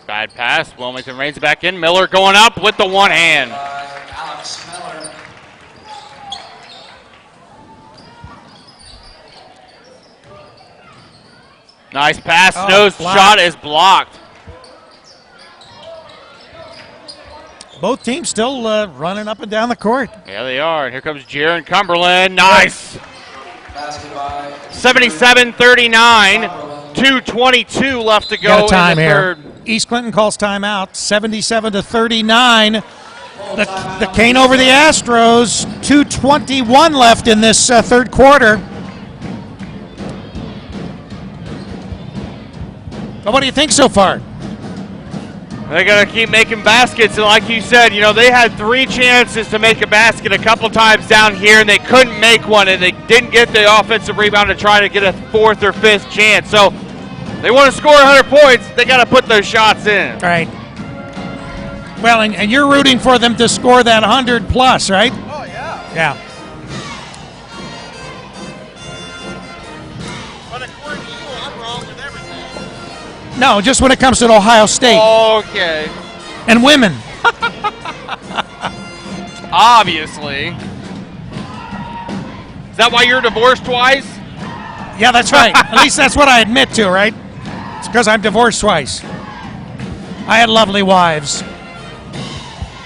Bad pass. Wilmington reins it back in. Miller going up with the one hand. Alex Miller. Nice pass. Snow's shot is blocked. Both teams still running up and down the court. Yeah, they are. And here comes Jaron Cumberland. Nice. 77-39. 2:22 left to go in the third. East Clinton calls timeout. 77-39. The cane over the Astros. 2:21 left in this third quarter. Well, what do you think so far? They got to keep making baskets, and like you said, they had 3 chances to make a basket a couple times down here, and they couldn't make one, and they didn't get the offensive rebound to try to get a 4th or 5th chance. So they want to score 100 points. They got to put those shots in. All right. Well, and you're rooting for them to score that 100 plus, right? Oh, yeah. Yeah. But according to you, I'm wrong with everything. No, just when it comes to Ohio State. Okay. And women. Obviously. Is that why you're divorced twice? Yeah, that's right. At least that's what I admit to, right? It's because I'm divorced twice. I had lovely wives.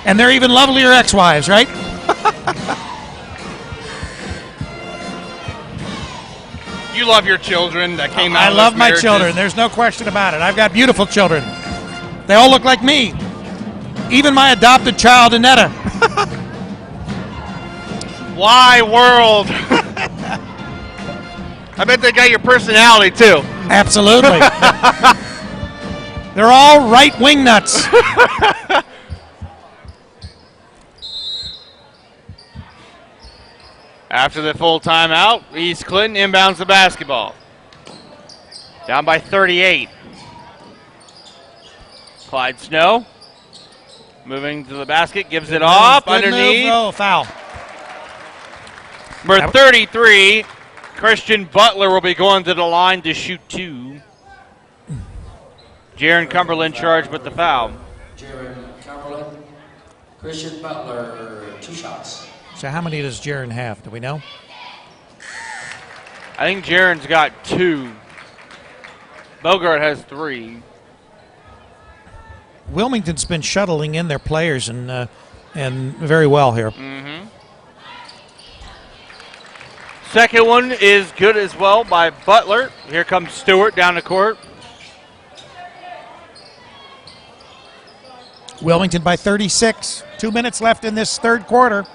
And they're even lovelier ex-wives, right? You love your children that came out I of love those my marriages. children. There's no question about it. I've got beautiful children. They all look like me. Even my adopted child, Annetta. Why world? I bet they got your personality too. Absolutely. They're all right-wing nuts. After the full timeout, East Clinton inbounds the basketball. Down by 38. Clyde Snow moving to the basket, gives it off Good underneath. move. Oh, foul. Number 33, Christian Butler will be going to the line to shoot 2. Jaron Cumberland charged with the foul. Jaron Cumberland, Christian Butler, 2 shots. So how many does Jaron have? Do we know? I think Jaron's got 2. Bogart has 3. Wilmington's been shuttling in their players and very well here. Mm-hmm. Second one is good as well by Butler. Here comes Stewart down the court. Wilmington by 36. 2 minutes left in this third quarter.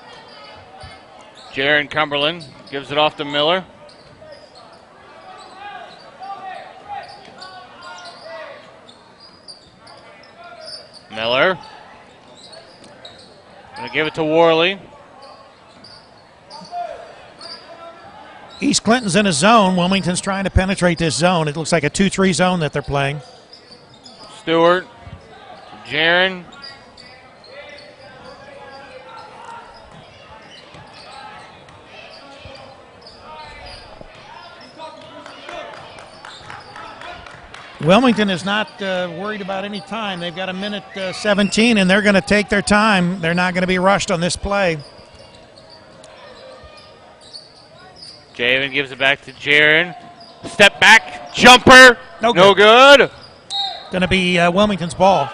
Jaron Cumberland gives it off to Miller. Miller. Gonna give it to Worley. East Clinton's in a zone. Wilmington's trying to penetrate this zone. It looks like a 2-3 zone that they're playing. Stewart. Jaron. Wilmington is not worried about any time. They've got a minute 17, and they're going to take their time. They're not going to be rushed on this play. Javen gives it back to Jaron. Step back, jumper. No good. Going to be Wilmington's ball.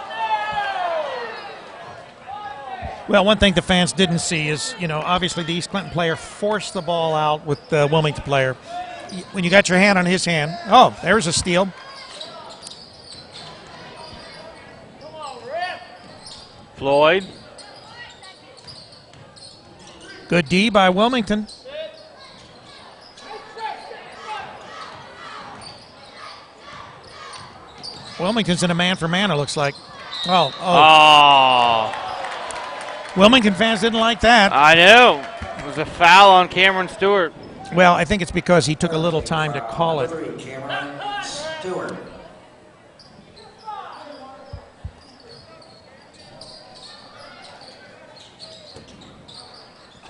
Well, one thing the fans didn't see is, obviously the East Clinton player forced the ball out with the Wilmington player. When you got your hand on his hand, oh, there's a steal. Floyd. Good D by Wilmington. Wilmington's in a man-for-man, it looks like. Oh. Wilmington fans didn't like that. I know. It was a foul on Cameron Stewart. Well, I think it's because he took a little time to call it. Cameron Stewart.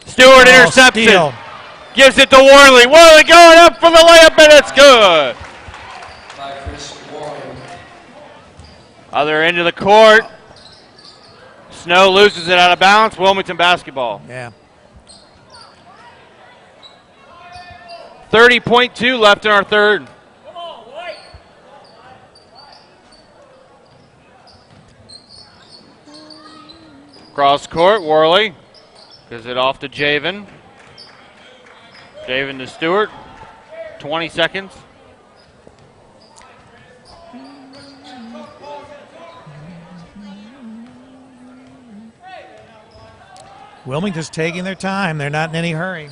Stewart interception. Steal. Gives it to Worley. Worley going up for the layup, and it's good. By Chris Worley. Other end of the court. Snow loses it out of bounds. Wilmington basketball. Yeah. 30.2 left in our third. Cross court, Worley. Gives it off to Javen. Javen to Stewart. 20 seconds. Wilmington's taking their time. They're not in any hurry.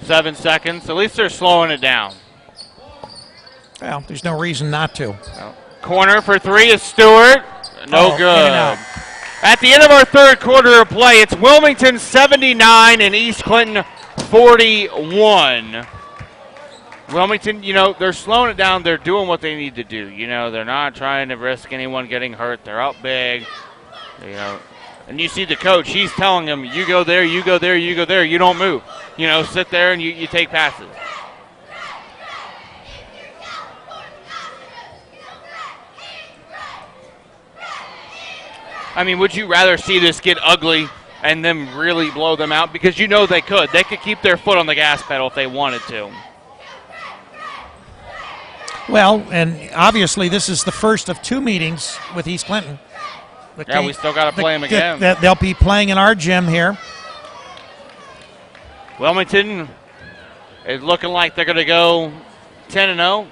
7 seconds. At least they're slowing it down. Well, there's no reason not to. Corner for 3 is Stewart. No In and out. good. At the end of our third quarter of play, it's Wilmington 79 and East Clinton 41. Wilmington, they're slowing it down. They're doing what they need to do. They're not trying to risk anyone getting hurt. They're out big. And you see the coach, he's telling them, you go there, you go there, you go there, you don't move. You know, sit there and you take passes. I mean, would you rather see this get ugly and them really blow them out? Because you know they could. They could keep their foot on the gas pedal if they wanted to. Well, and obviously this is the first of 2 meetings with East Clinton. Yeah, we still got to play them again. They'll be playing in our gym here. Wilmington is looking like they're going to go 10-0. Well,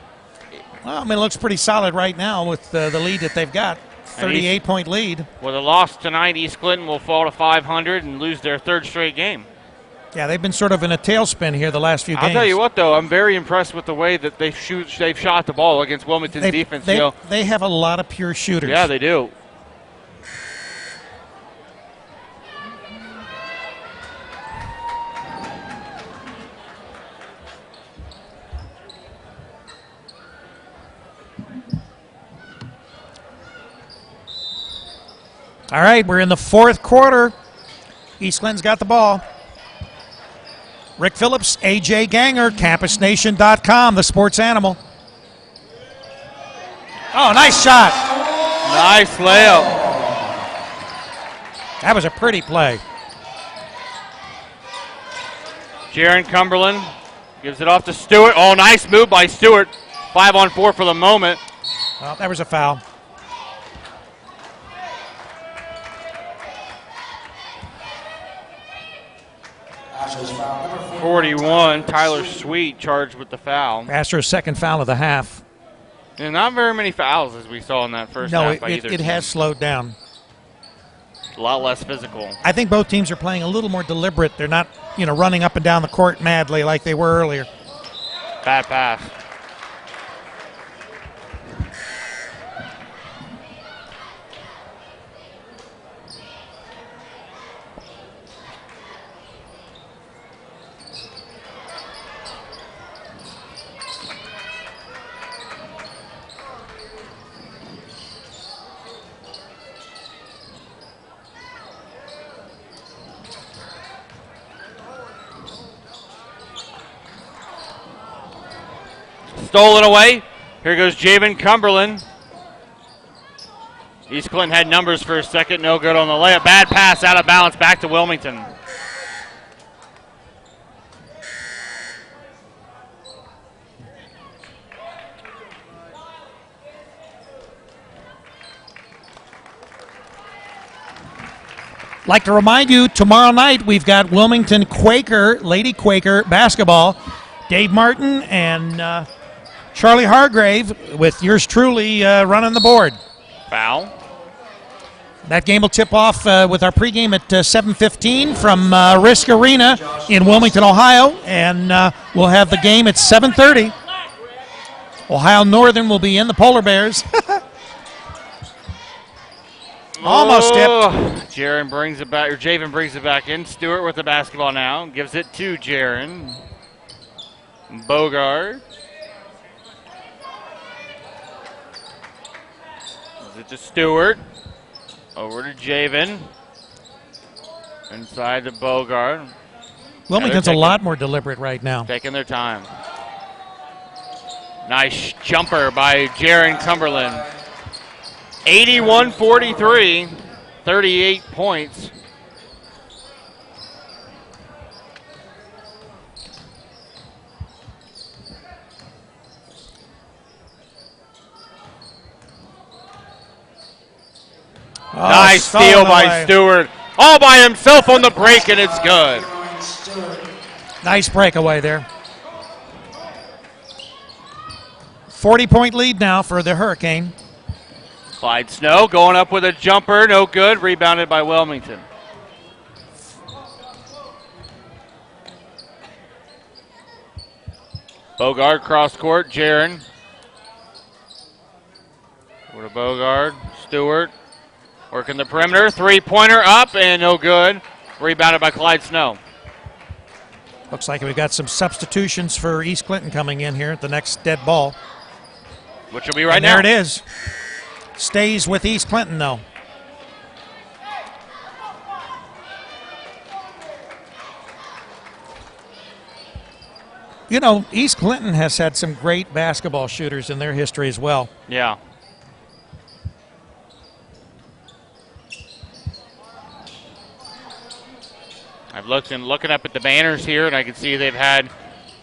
I mean, it looks pretty solid right now with the lead that they've got. 38-point lead. With a loss tonight, East Clinton will fall to 500 and lose their 3rd straight game. Yeah, they've been sort of in a tailspin here the last few games. I'll tell you what, though, I'm very impressed with the way that they've shot the ball against Wilmington's defense. They have a lot of pure shooters. Yeah, they do. All right, we're in the 4th quarter. East Clinton's got the ball. Rick Phillips, AJ Ganger, CampusNation.com, the sports animal. Oh, nice shot. Nice layup. That was a pretty play. Jaron Cumberland gives it off to Stewart. Oh, nice move by Stewart. 5-on-4 for the moment. Well, that was a foul. Foul number 41, Tyler Sweet charged with the foul. Astro's 2nd foul of the half. And not very many fouls as we saw in that first half by either it team. has slowed down. A lot less physical. I think both teams are playing a little more deliberate. They're not, running up and down the court madly like they were earlier. Bad pass. Stolen away. Here goes Javen Cumberland. East Clinton had numbers for a second. No good on the layup. Bad pass out of bounds back to Wilmington. Like to remind you, tomorrow night we've got Wilmington Quaker, Lady Quaker basketball. Dave Martin and Charlie Hargrave with yours truly running the board. Foul. That game will tip off with our pregame at 7:15 from Risk Arena in Wilmington, Ohio, and we'll have the game at 7:30. Ohio Northern will be in the Polar Bears. Almost tipped. Jaron brings it back, or Javen brings it back in. Stewart with the basketball now. Gives it to Jaron. Bogard. Gives it to Stewart. Over to Javen. Inside to Bogard. Wilmington's a lot more deliberate right now. Taking their time. Nice jumper by Jaron Cumberland. 81-43, 38 points. Nice steal by Stewart. All by himself on the break, and it's good. Nice breakaway there. 40-point lead now for the Hurricane. Clyde Snow going up with a jumper, no good. Rebounded by Wilmington. Bogard cross court, Jaron. Over to Bogard, Stewart. Working the perimeter, three-pointer up and no good. Rebounded by Clyde Snow. Looks like we've got some substitutions for East Clinton coming in here at the next dead ball. Which will be right now. There it is. Stays with East Clinton, though. You know, East Clinton has had some great basketball shooters in their history as well. Yeah. I've looking up at the banners here, and I can see they've had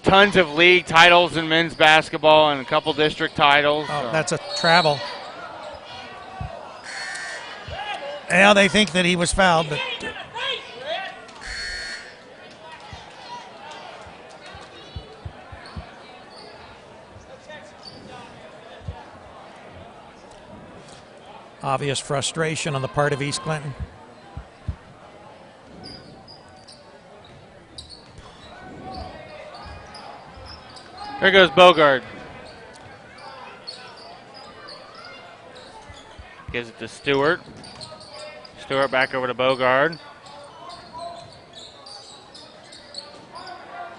tons of league titles in men's basketball and a couple district titles. Oh, that's a travel. Now they think that he was fouled, but obvious frustration on the part of East Clinton. There goes Bogard. Gives it to Stewart. Stewart back over to Bogard.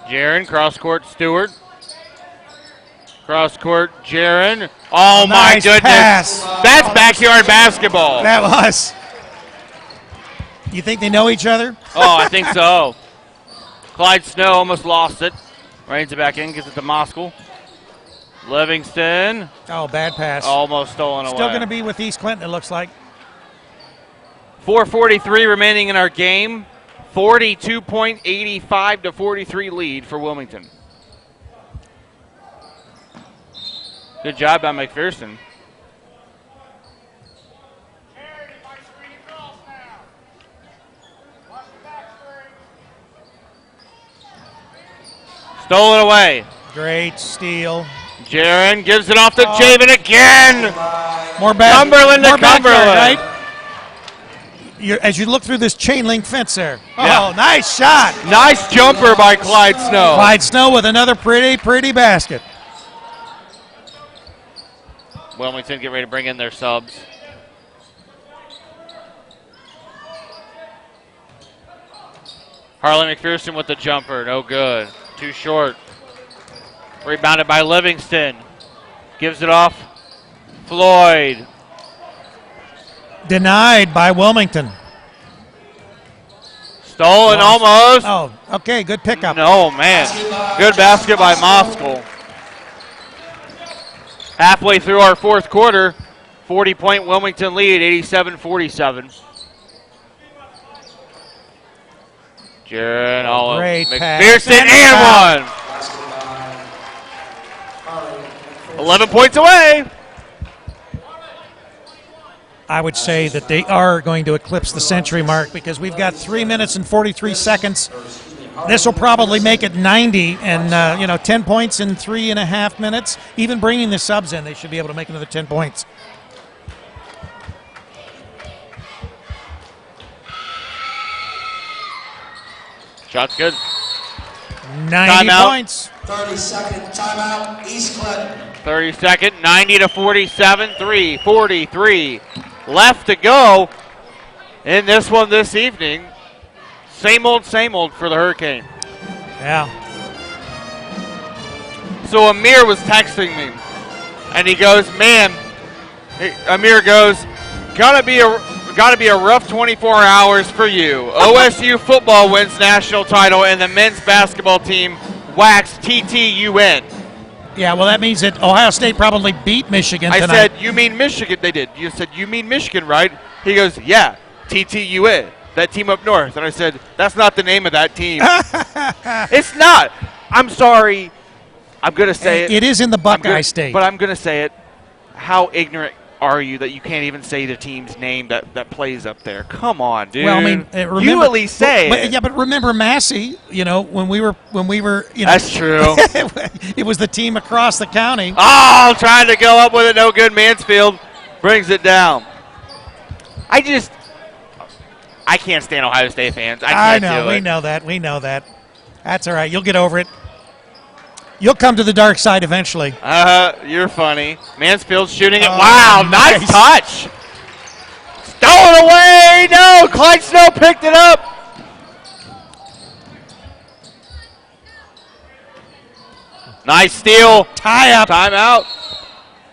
Jaron, cross court, Stewart. Cross court, Jaron. Oh, my nice goodness. Pass. That's backyard basketball. That was. You think they know each other? Oh, I think so. Clyde Snow almost lost it. Reins it back in, gives it to Moskal. Livingston. Oh, bad pass. Almost stolen away. Still going to be with East Clinton, it looks like. 4:43 remaining in our game. 42-point, 85-43 lead for Wilmington. Good job by McPherson. Stolen away. Great steal. Jaron gives it off to Javen again. More back. Cumberland to more Cumberland. Backyard, right? As you look through this chain link fence there. Oh, Yeah. nice shot. Nice jumper by Clyde Snow. Clyde Snow with another pretty basket. Wilmington get ready to bring in their subs. Harley McPherson with the jumper. No good. Too short. Rebounded by Livingston. Gives it off. Floyd. Denied by Wilmington. Stolen almost. Oh, okay, good pickup. No, man. Good basket by Moskal. Halfway through our fourth quarter, 40-point Wilmington lead, 87-47. Jaron Olive. Great McPherson pass. and one. 11 points away. I would say that they are going to eclipse the century mark because we've got 3 minutes and 43 seconds. This will probably make it 90, and 10 points in 3.5 minutes. Even bringing the subs in, they should be able to make another 10 points. Shot's good. 90 Timeout. points. 30-second timeout, East Clinton. 30-second, 90-47, 3:43 left to go in this one this evening. Same old for the Hurricane. Yeah. So Amir was texting me, and he goes, "Man," Amir goes, "Gotta be a rough 24 hours for you. OSU football wins national title, and the men's basketball team waxed TTUN." Yeah, well, that means that Ohio State probably beat Michigan tonight. I said, "You mean Michigan?" They did. You said, "You mean Michigan, right?" He goes, "Yeah, TTUN, that team up north." And I said, "That's not the name of that team." It's not. I'm sorry. I'm going to say it. It is in the Buckeye State. But I'm going to say it. How ignorant are you that you can't even say the team's name that plays up there? Come on, dude. Well, I mean, remember, you at least say it. Yeah, but remember Massey, when we were, That's true. It was the team across the county. Oh, trying to go up with it, no good. Mansfield brings it down. I can't stand Ohio State fans. I can't do it. We know that. That's all right. You'll get over it. You'll come to the dark side eventually. You're funny. Mansfield's shooting it. Oh, Wow, nice touch. Stolen away. No, Clyde Snow picked it up. Nice steal. Tie up. Timeout.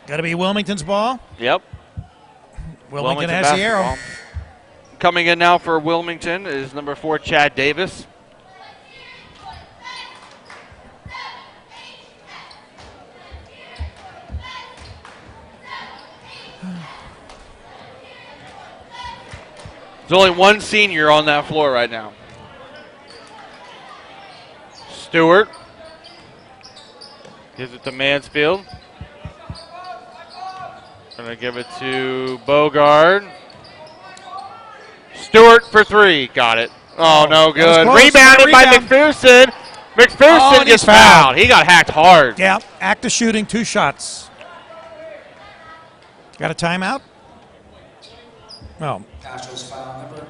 Got to be Wilmington's ball. Yep. Wilmington has the arrow. basketball. Coming in now for Wilmington is number 4, Chad Davis. There's only one senior on that floor right now. Stewart gives it to Mansfield. Gonna give it to Bogard. Stewart for three. Got it. Oh, no good. Rebounded by McPherson. McPherson gets fouled. He got hacked hard. Yeah, active shooting, 2 shots. Got a timeout? No. Castro's foul number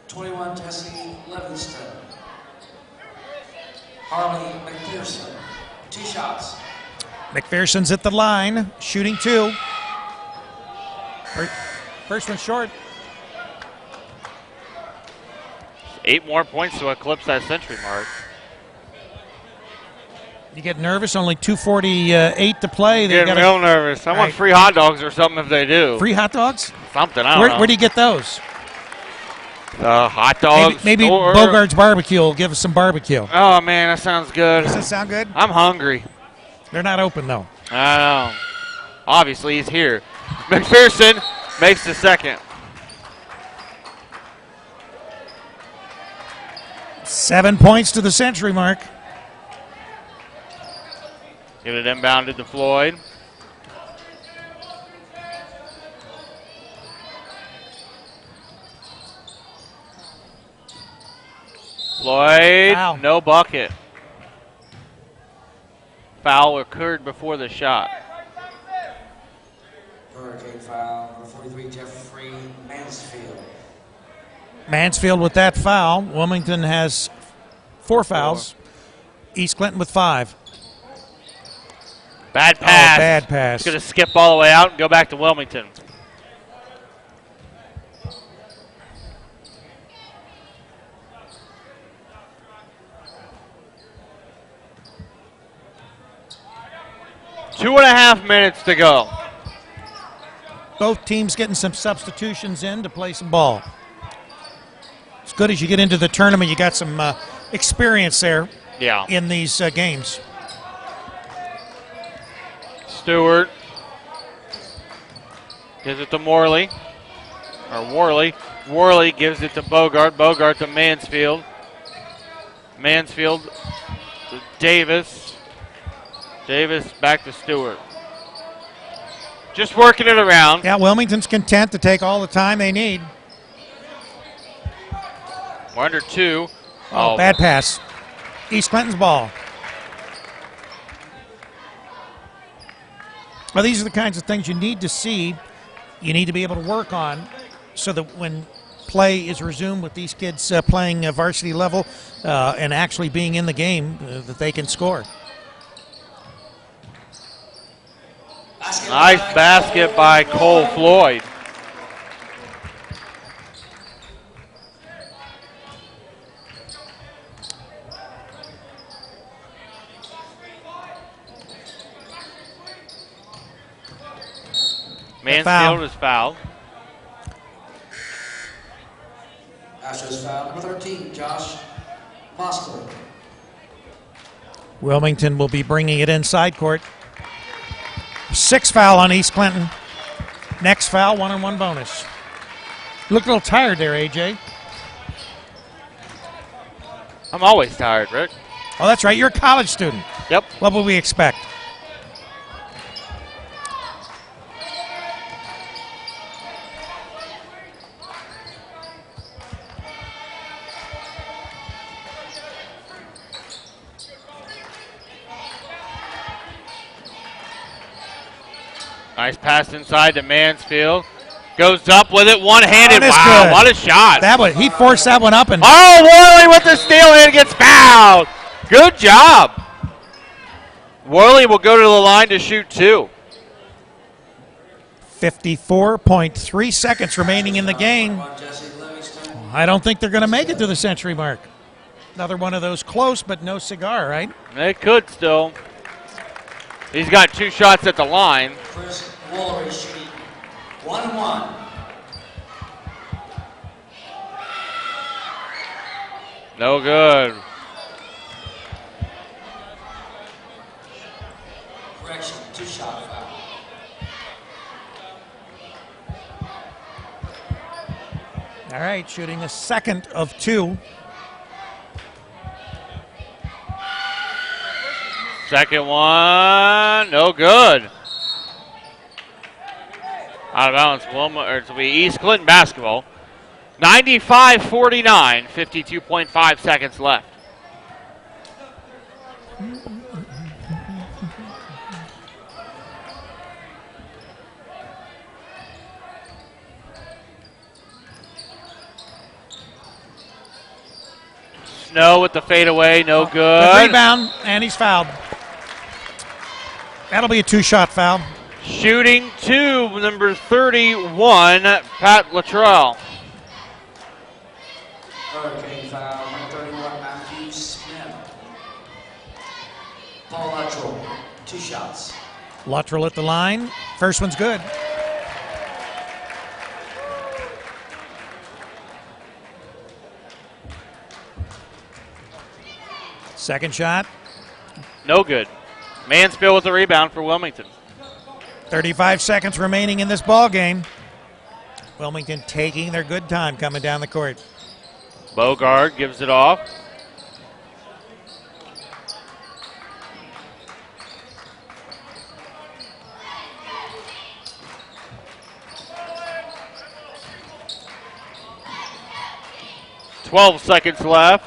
21, Jesse Livingston. Harley McPherson, 2 shots. McPherson's at the line, shooting 2. First one short. 8 more points to eclipse that century mark. You get nervous, only 2:48 to play. Getting real nervous. I want free hot dogs or something if they do. Free hot dogs? Something, I don't know. Where do you get those? Hot dogs. Maybe Bogart's Barbecue will give us some barbecue. Oh, man, that sounds good. Does that sound good? I'm hungry. They're not open, though. I know. Obviously, he's here. McPherson makes the second. 7 points to the century mark. Get it inbounded to Floyd. Floyd, Foul. No bucket. Foul occurred before the shot. Hurricane foul, number 43, Jeffrey Mansfield. Mansfield with that foul. Wilmington has 4 fouls. East Clinton with 5. Bad pass. Oh, bad pass. He's going to skip all the way out and go back to Wilmington. Two and a half minutes to go. Both teams getting some substitutions in to play some ball. As good as you get into the tournament, you got some experience there in these games. Stewart gives it to Morley. Or Worley. Worley gives it to Bogart. Bogart to Mansfield. Mansfield to Davis. Davis back to Stewart. Just working it around. Yeah, Wilmington's content to take all the time they need. We're under 2. Oh, bad pass. East Clinton's ball. Well, these are the kinds of things you need to see, you need to be able to work on so that when play is resumed with these kids playing varsity level and actually being in the game, that they can score. Nice basket by Cole Floyd. Mansfield is fouled. Astros foul number 13, Josh Moskowitz. Wilmington will be bringing it inside court. 6 foul on East Clinton. Next foul, 1-on-1 bonus. You look a little tired there, AJ. I'm always tired, Rick. Oh, that's right. You're a college student. Yep. What would we expect? Nice pass inside to Mansfield. Goes up with it one-handed. Oh, wow, good. what a shot. He forced that one up. And oh, Worley with the steal and gets fouled. Good job. Worley will go to the line to shoot 2. 54.3 seconds remaining in the game. I don't think they're going to make it to the century mark. Another one of those close, but no cigar, right? They could still. He's got 2 shots at the line. Chris Woolery shooting 1-1. No good. Correction, 2-shot foul. – All right, shooting a second of 2. Second one, no good. Out of bounds, it'll be East Clinton basketball. 95-49, 52.5 seconds left. Snow with the fadeaway, no good. Good rebound, and he's fouled. That'll be a 2-shot foul. Shooting 2, number 31, Pat Luttrell. Hurricane foul, number 31, Matthew Smith. Paul Luttrell, 2 shots. Luttrell at the line. First one's good. Second shot. No good. Mansfield with the rebound for Wilmington. 35 seconds remaining in this ball game. Wilmington taking their good time coming down the court. Bogard gives it off. "12 seconds left.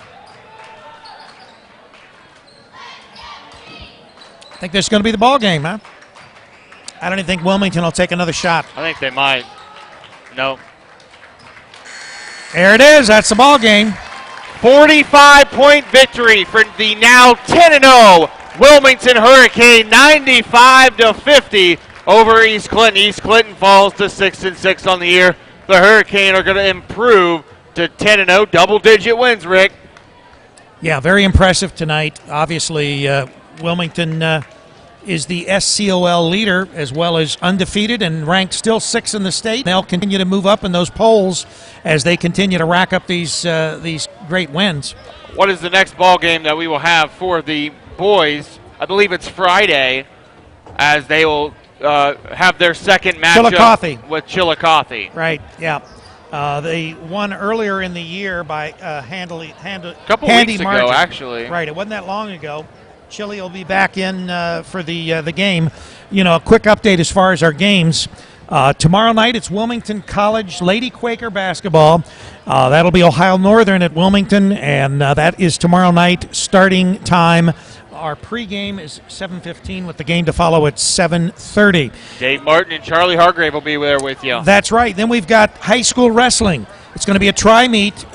I think this is going to be the ball game, huh? I don't even think Wilmington will take another shot. I think they might. No. There it is. That's the ball game. 45-point victory for the now 10-0 Wilmington Hurricane, 95-50 over East Clinton. East Clinton falls to 6-6 on the year. The Hurricane are going to improve to 10-0, double-digit wins, Rick. Yeah, very impressive tonight. Obviously, Wilmington is the SCOL leader as well as undefeated and ranked still 6th in the state. They'll continue to move up in those polls as they continue to rack up these great wins. What is the next ball game that we will have for the boys? I believe it's Friday, as they will have their second matchup with Chillicothe. Right, yeah. They won earlier in the year by a couple handy weeks margin. ago, actually. Right, it wasn't that long ago. Chile will be back in for the game. You know, a quick update as far as our games. Tomorrow night, it's Wilmington College Lady Quaker basketball. That'll be Ohio Northern at Wilmington, and that is tomorrow night starting time. Our pregame is 7:15 with the game to follow at 7:30. Dave Martin and Charlie Hargrave will be there with you. That's right. Then we've got high school wrestling. It's going to be a tri-meet.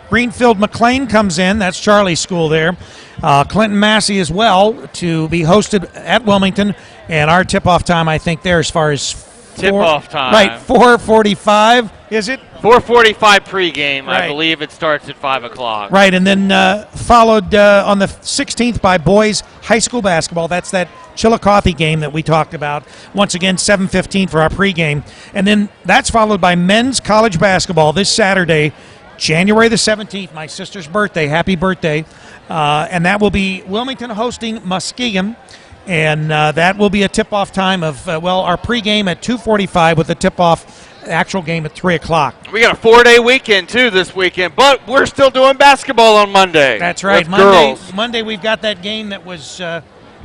Greenfield McLean comes in. That's Charlie's school there. Clinton Massey as well to be hosted at Wilmington. And our tip-off time, I think, there as far as tip-off time. Right, 4:45, is it? 4:45 pregame. Right. I believe it starts at 5 o'clock. Right, and then followed on the 16th by boys high school basketball. That's that Chillicothe game that we talked about. Once again, 7:15 for our pregame. And then that's followed by men's college basketball this Saturday, January the 17th, my sister's birthday. Happy birthday. And that will be Wilmington hosting Muskegon. And that will be a tip-off time of, our pregame at 2:45 with the tip-off actual game at 3 o'clock. We got a 4-day weekend, too, this weekend. But we're still doing basketball on Monday. That's right. Monday we've got that game that was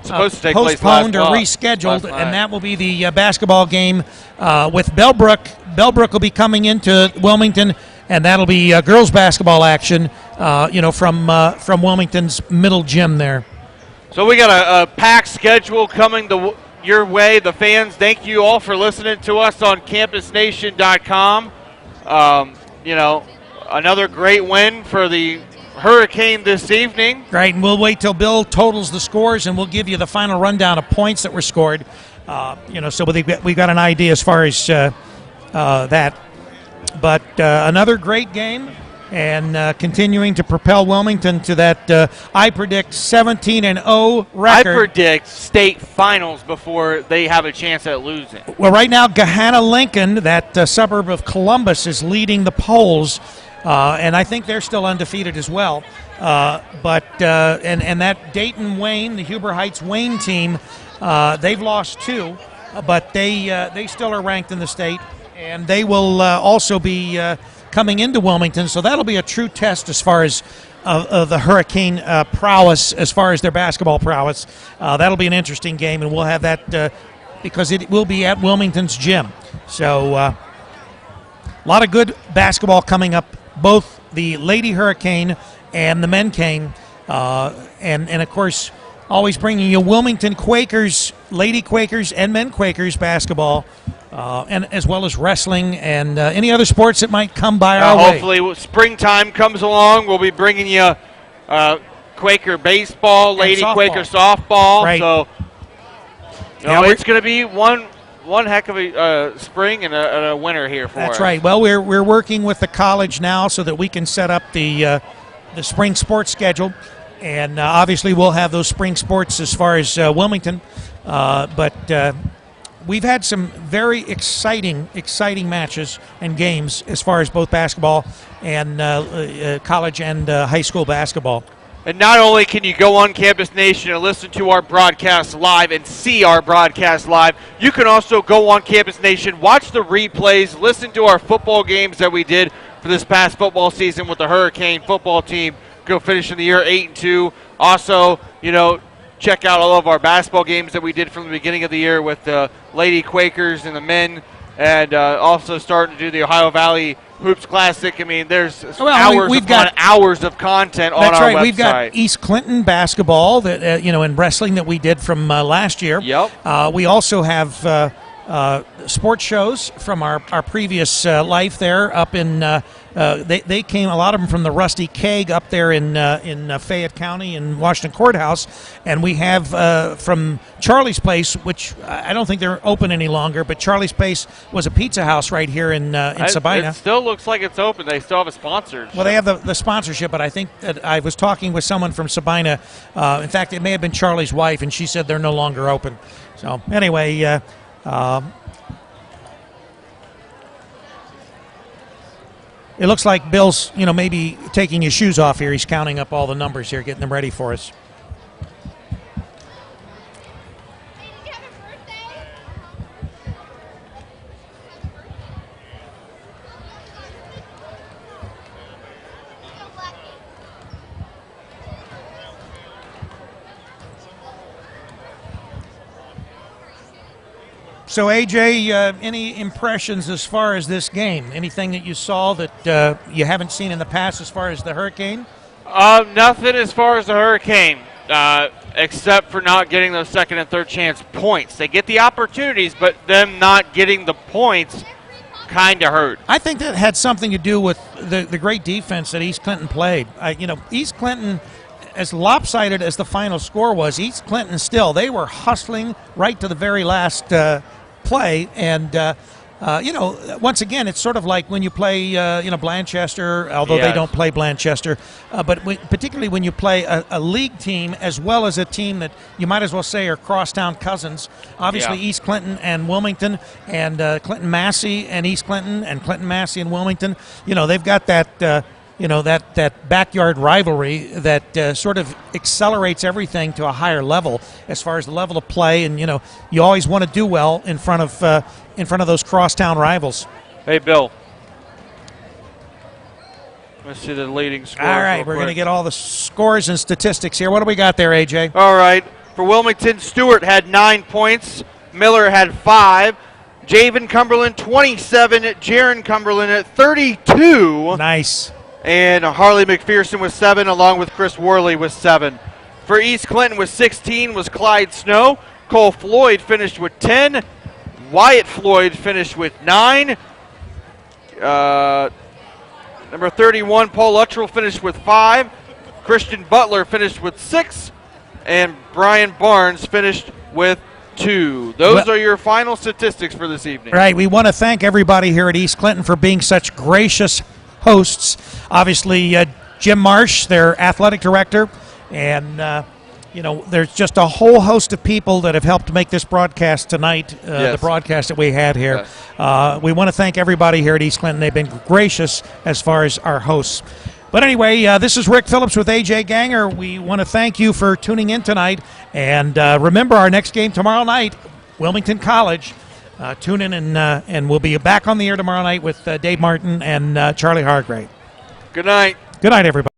supposed to take postponed or rescheduled, and that will be the basketball game with Bellbrook. Bellbrook will be coming into Wilmington, and that'll be girls basketball action, from Wilmington's middle gym there. So we got a packed schedule coming your way. The fans, thank you all for listening to us on campusnation.com. Another great win for the Hurricane this evening. Right, and we'll wait till Bill totals the scores, and we'll give you the final rundown of points that were scored. So we got an idea as far as that. But another great game, and continuing to propel Wilmington to that, I predict 17-0 record. I predict state finals before they have a chance at losing. Well, right now, Gahanna-Lincoln, that suburb of Columbus, is leading the polls, and I think they're still undefeated as well. But that Dayton-Wayne, the Huber Heights-Wayne team, they've lost 2, but they still are ranked in the state, and they will also be coming into Wilmington, so that'll be a true test as far as the Hurricane prowess, as far as their basketball prowess. That'll be an interesting game, and we'll have that because it will be at Wilmington's gym. So a lot of good basketball coming up, both the Lady Hurricane and the Men Cane, and of course, always bringing you Wilmington Quakers, Lady Quakers, and Men Quakers basketball, and as well as wrestling and any other sports that might come by our way. Hopefully, springtime comes along. We'll be bringing you Quaker baseball, Lady Quaker softball. Right. So, it's going to be one heck of a spring and a winter here for us. That's right. Well, we're working with the college now so that we can set up the spring sports schedule. And obviously we'll have those spring sports as far as Wilmington. But we've had some very exciting matches and games as far as both basketball and college and high school basketball. And not only can you go on Campus Nation and listen to our broadcast live and see our broadcast live, you can also go on Campus Nation, watch the replays, listen to our football games that we did for this past football season with the Hurricane football team. Go finishing the year 8-2. Also, check out all of our basketball games that we did from the beginning of the year with the Lady Quakers and the men, and also starting to do the Ohio Valley Hoops Classic. I mean, there's hours of content on our website. We've got East Clinton basketball that and wrestling that we did from last year. Yep. We also have sports shows from our previous life there up in they came, a lot of them, from the Rusty Keg up there in Fayette County in Washington Courthouse, and we have from Charlie's Place, which I don't think they're open any longer, but Charlie's Place was a pizza house right here in Sabina. It still looks like it's open. They still have a sponsor. Well, they have the sponsorship, but I think that I was talking with someone from Sabina. In fact, it may have been Charlie's wife, and she said they're no longer open. So anyway, it looks like Bill's, maybe taking his shoes off here. He's counting up all the numbers here, getting them ready for us. So, AJ, any impressions as far as this game? Anything that you saw that you haven't seen in the past as far as the Hurricane? Nothing as far as the Hurricane, except for not getting those second and third chance points. They get the opportunities, but them not getting the points kind of hurt. I think that had something to do with the great defense that East Clinton played. East Clinton, as lopsided as the final score was, East Clinton still, they were hustling right to the very last play, and once again, it's sort of like when you play Blanchester, although they don't play Blanchester, but particularly when you play a league team as well as a team that you might as well say are crosstown cousins. Obviously, East Clinton and Wilmington, and Clinton Massey and East Clinton, and Clinton Massey and Wilmington. They've got that that backyard rivalry that sort of accelerates everything to a higher level as far as the level of play, and you always want to do well in front of those crosstown rivals. Hey, Bill. Let's see the leading scores. All right, we're going to get all the scores and statistics here. What do we got there, AJ? All right, for Wilmington, Stewart had 9 points. Miller had 5. Javen Cumberland 27. Jaron Cumberland at 32. Nice. And Harley McPherson with 7, along with Chris Worley with 7. For East Clinton with 16 was Clyde Snow. Cole Floyd finished with 10. Wyatt Floyd finished with 9. Number 31, Paul Luttrell finished with 5. Christian Butler finished with 6. And Brian Barnes finished with 2. Those are your final statistics for this evening. Right. We want to thank everybody here at East Clinton for being such gracious hosts. Obviously, Jim Marsh, their athletic director, and there's just a whole host of people that have helped make this broadcast tonight, the broadcast that we had here. Yes. We want to thank everybody here at East Clinton. They've been gracious as far as our hosts. But anyway, this is Rick Phillips with AJ Ganger. We want to thank you for tuning in tonight. And remember, our next game tomorrow night, Wilmington College tune in, and we'll be back on the air tomorrow night with Dave Martin and Charlie Hargrave. Good night. Good night, everybody.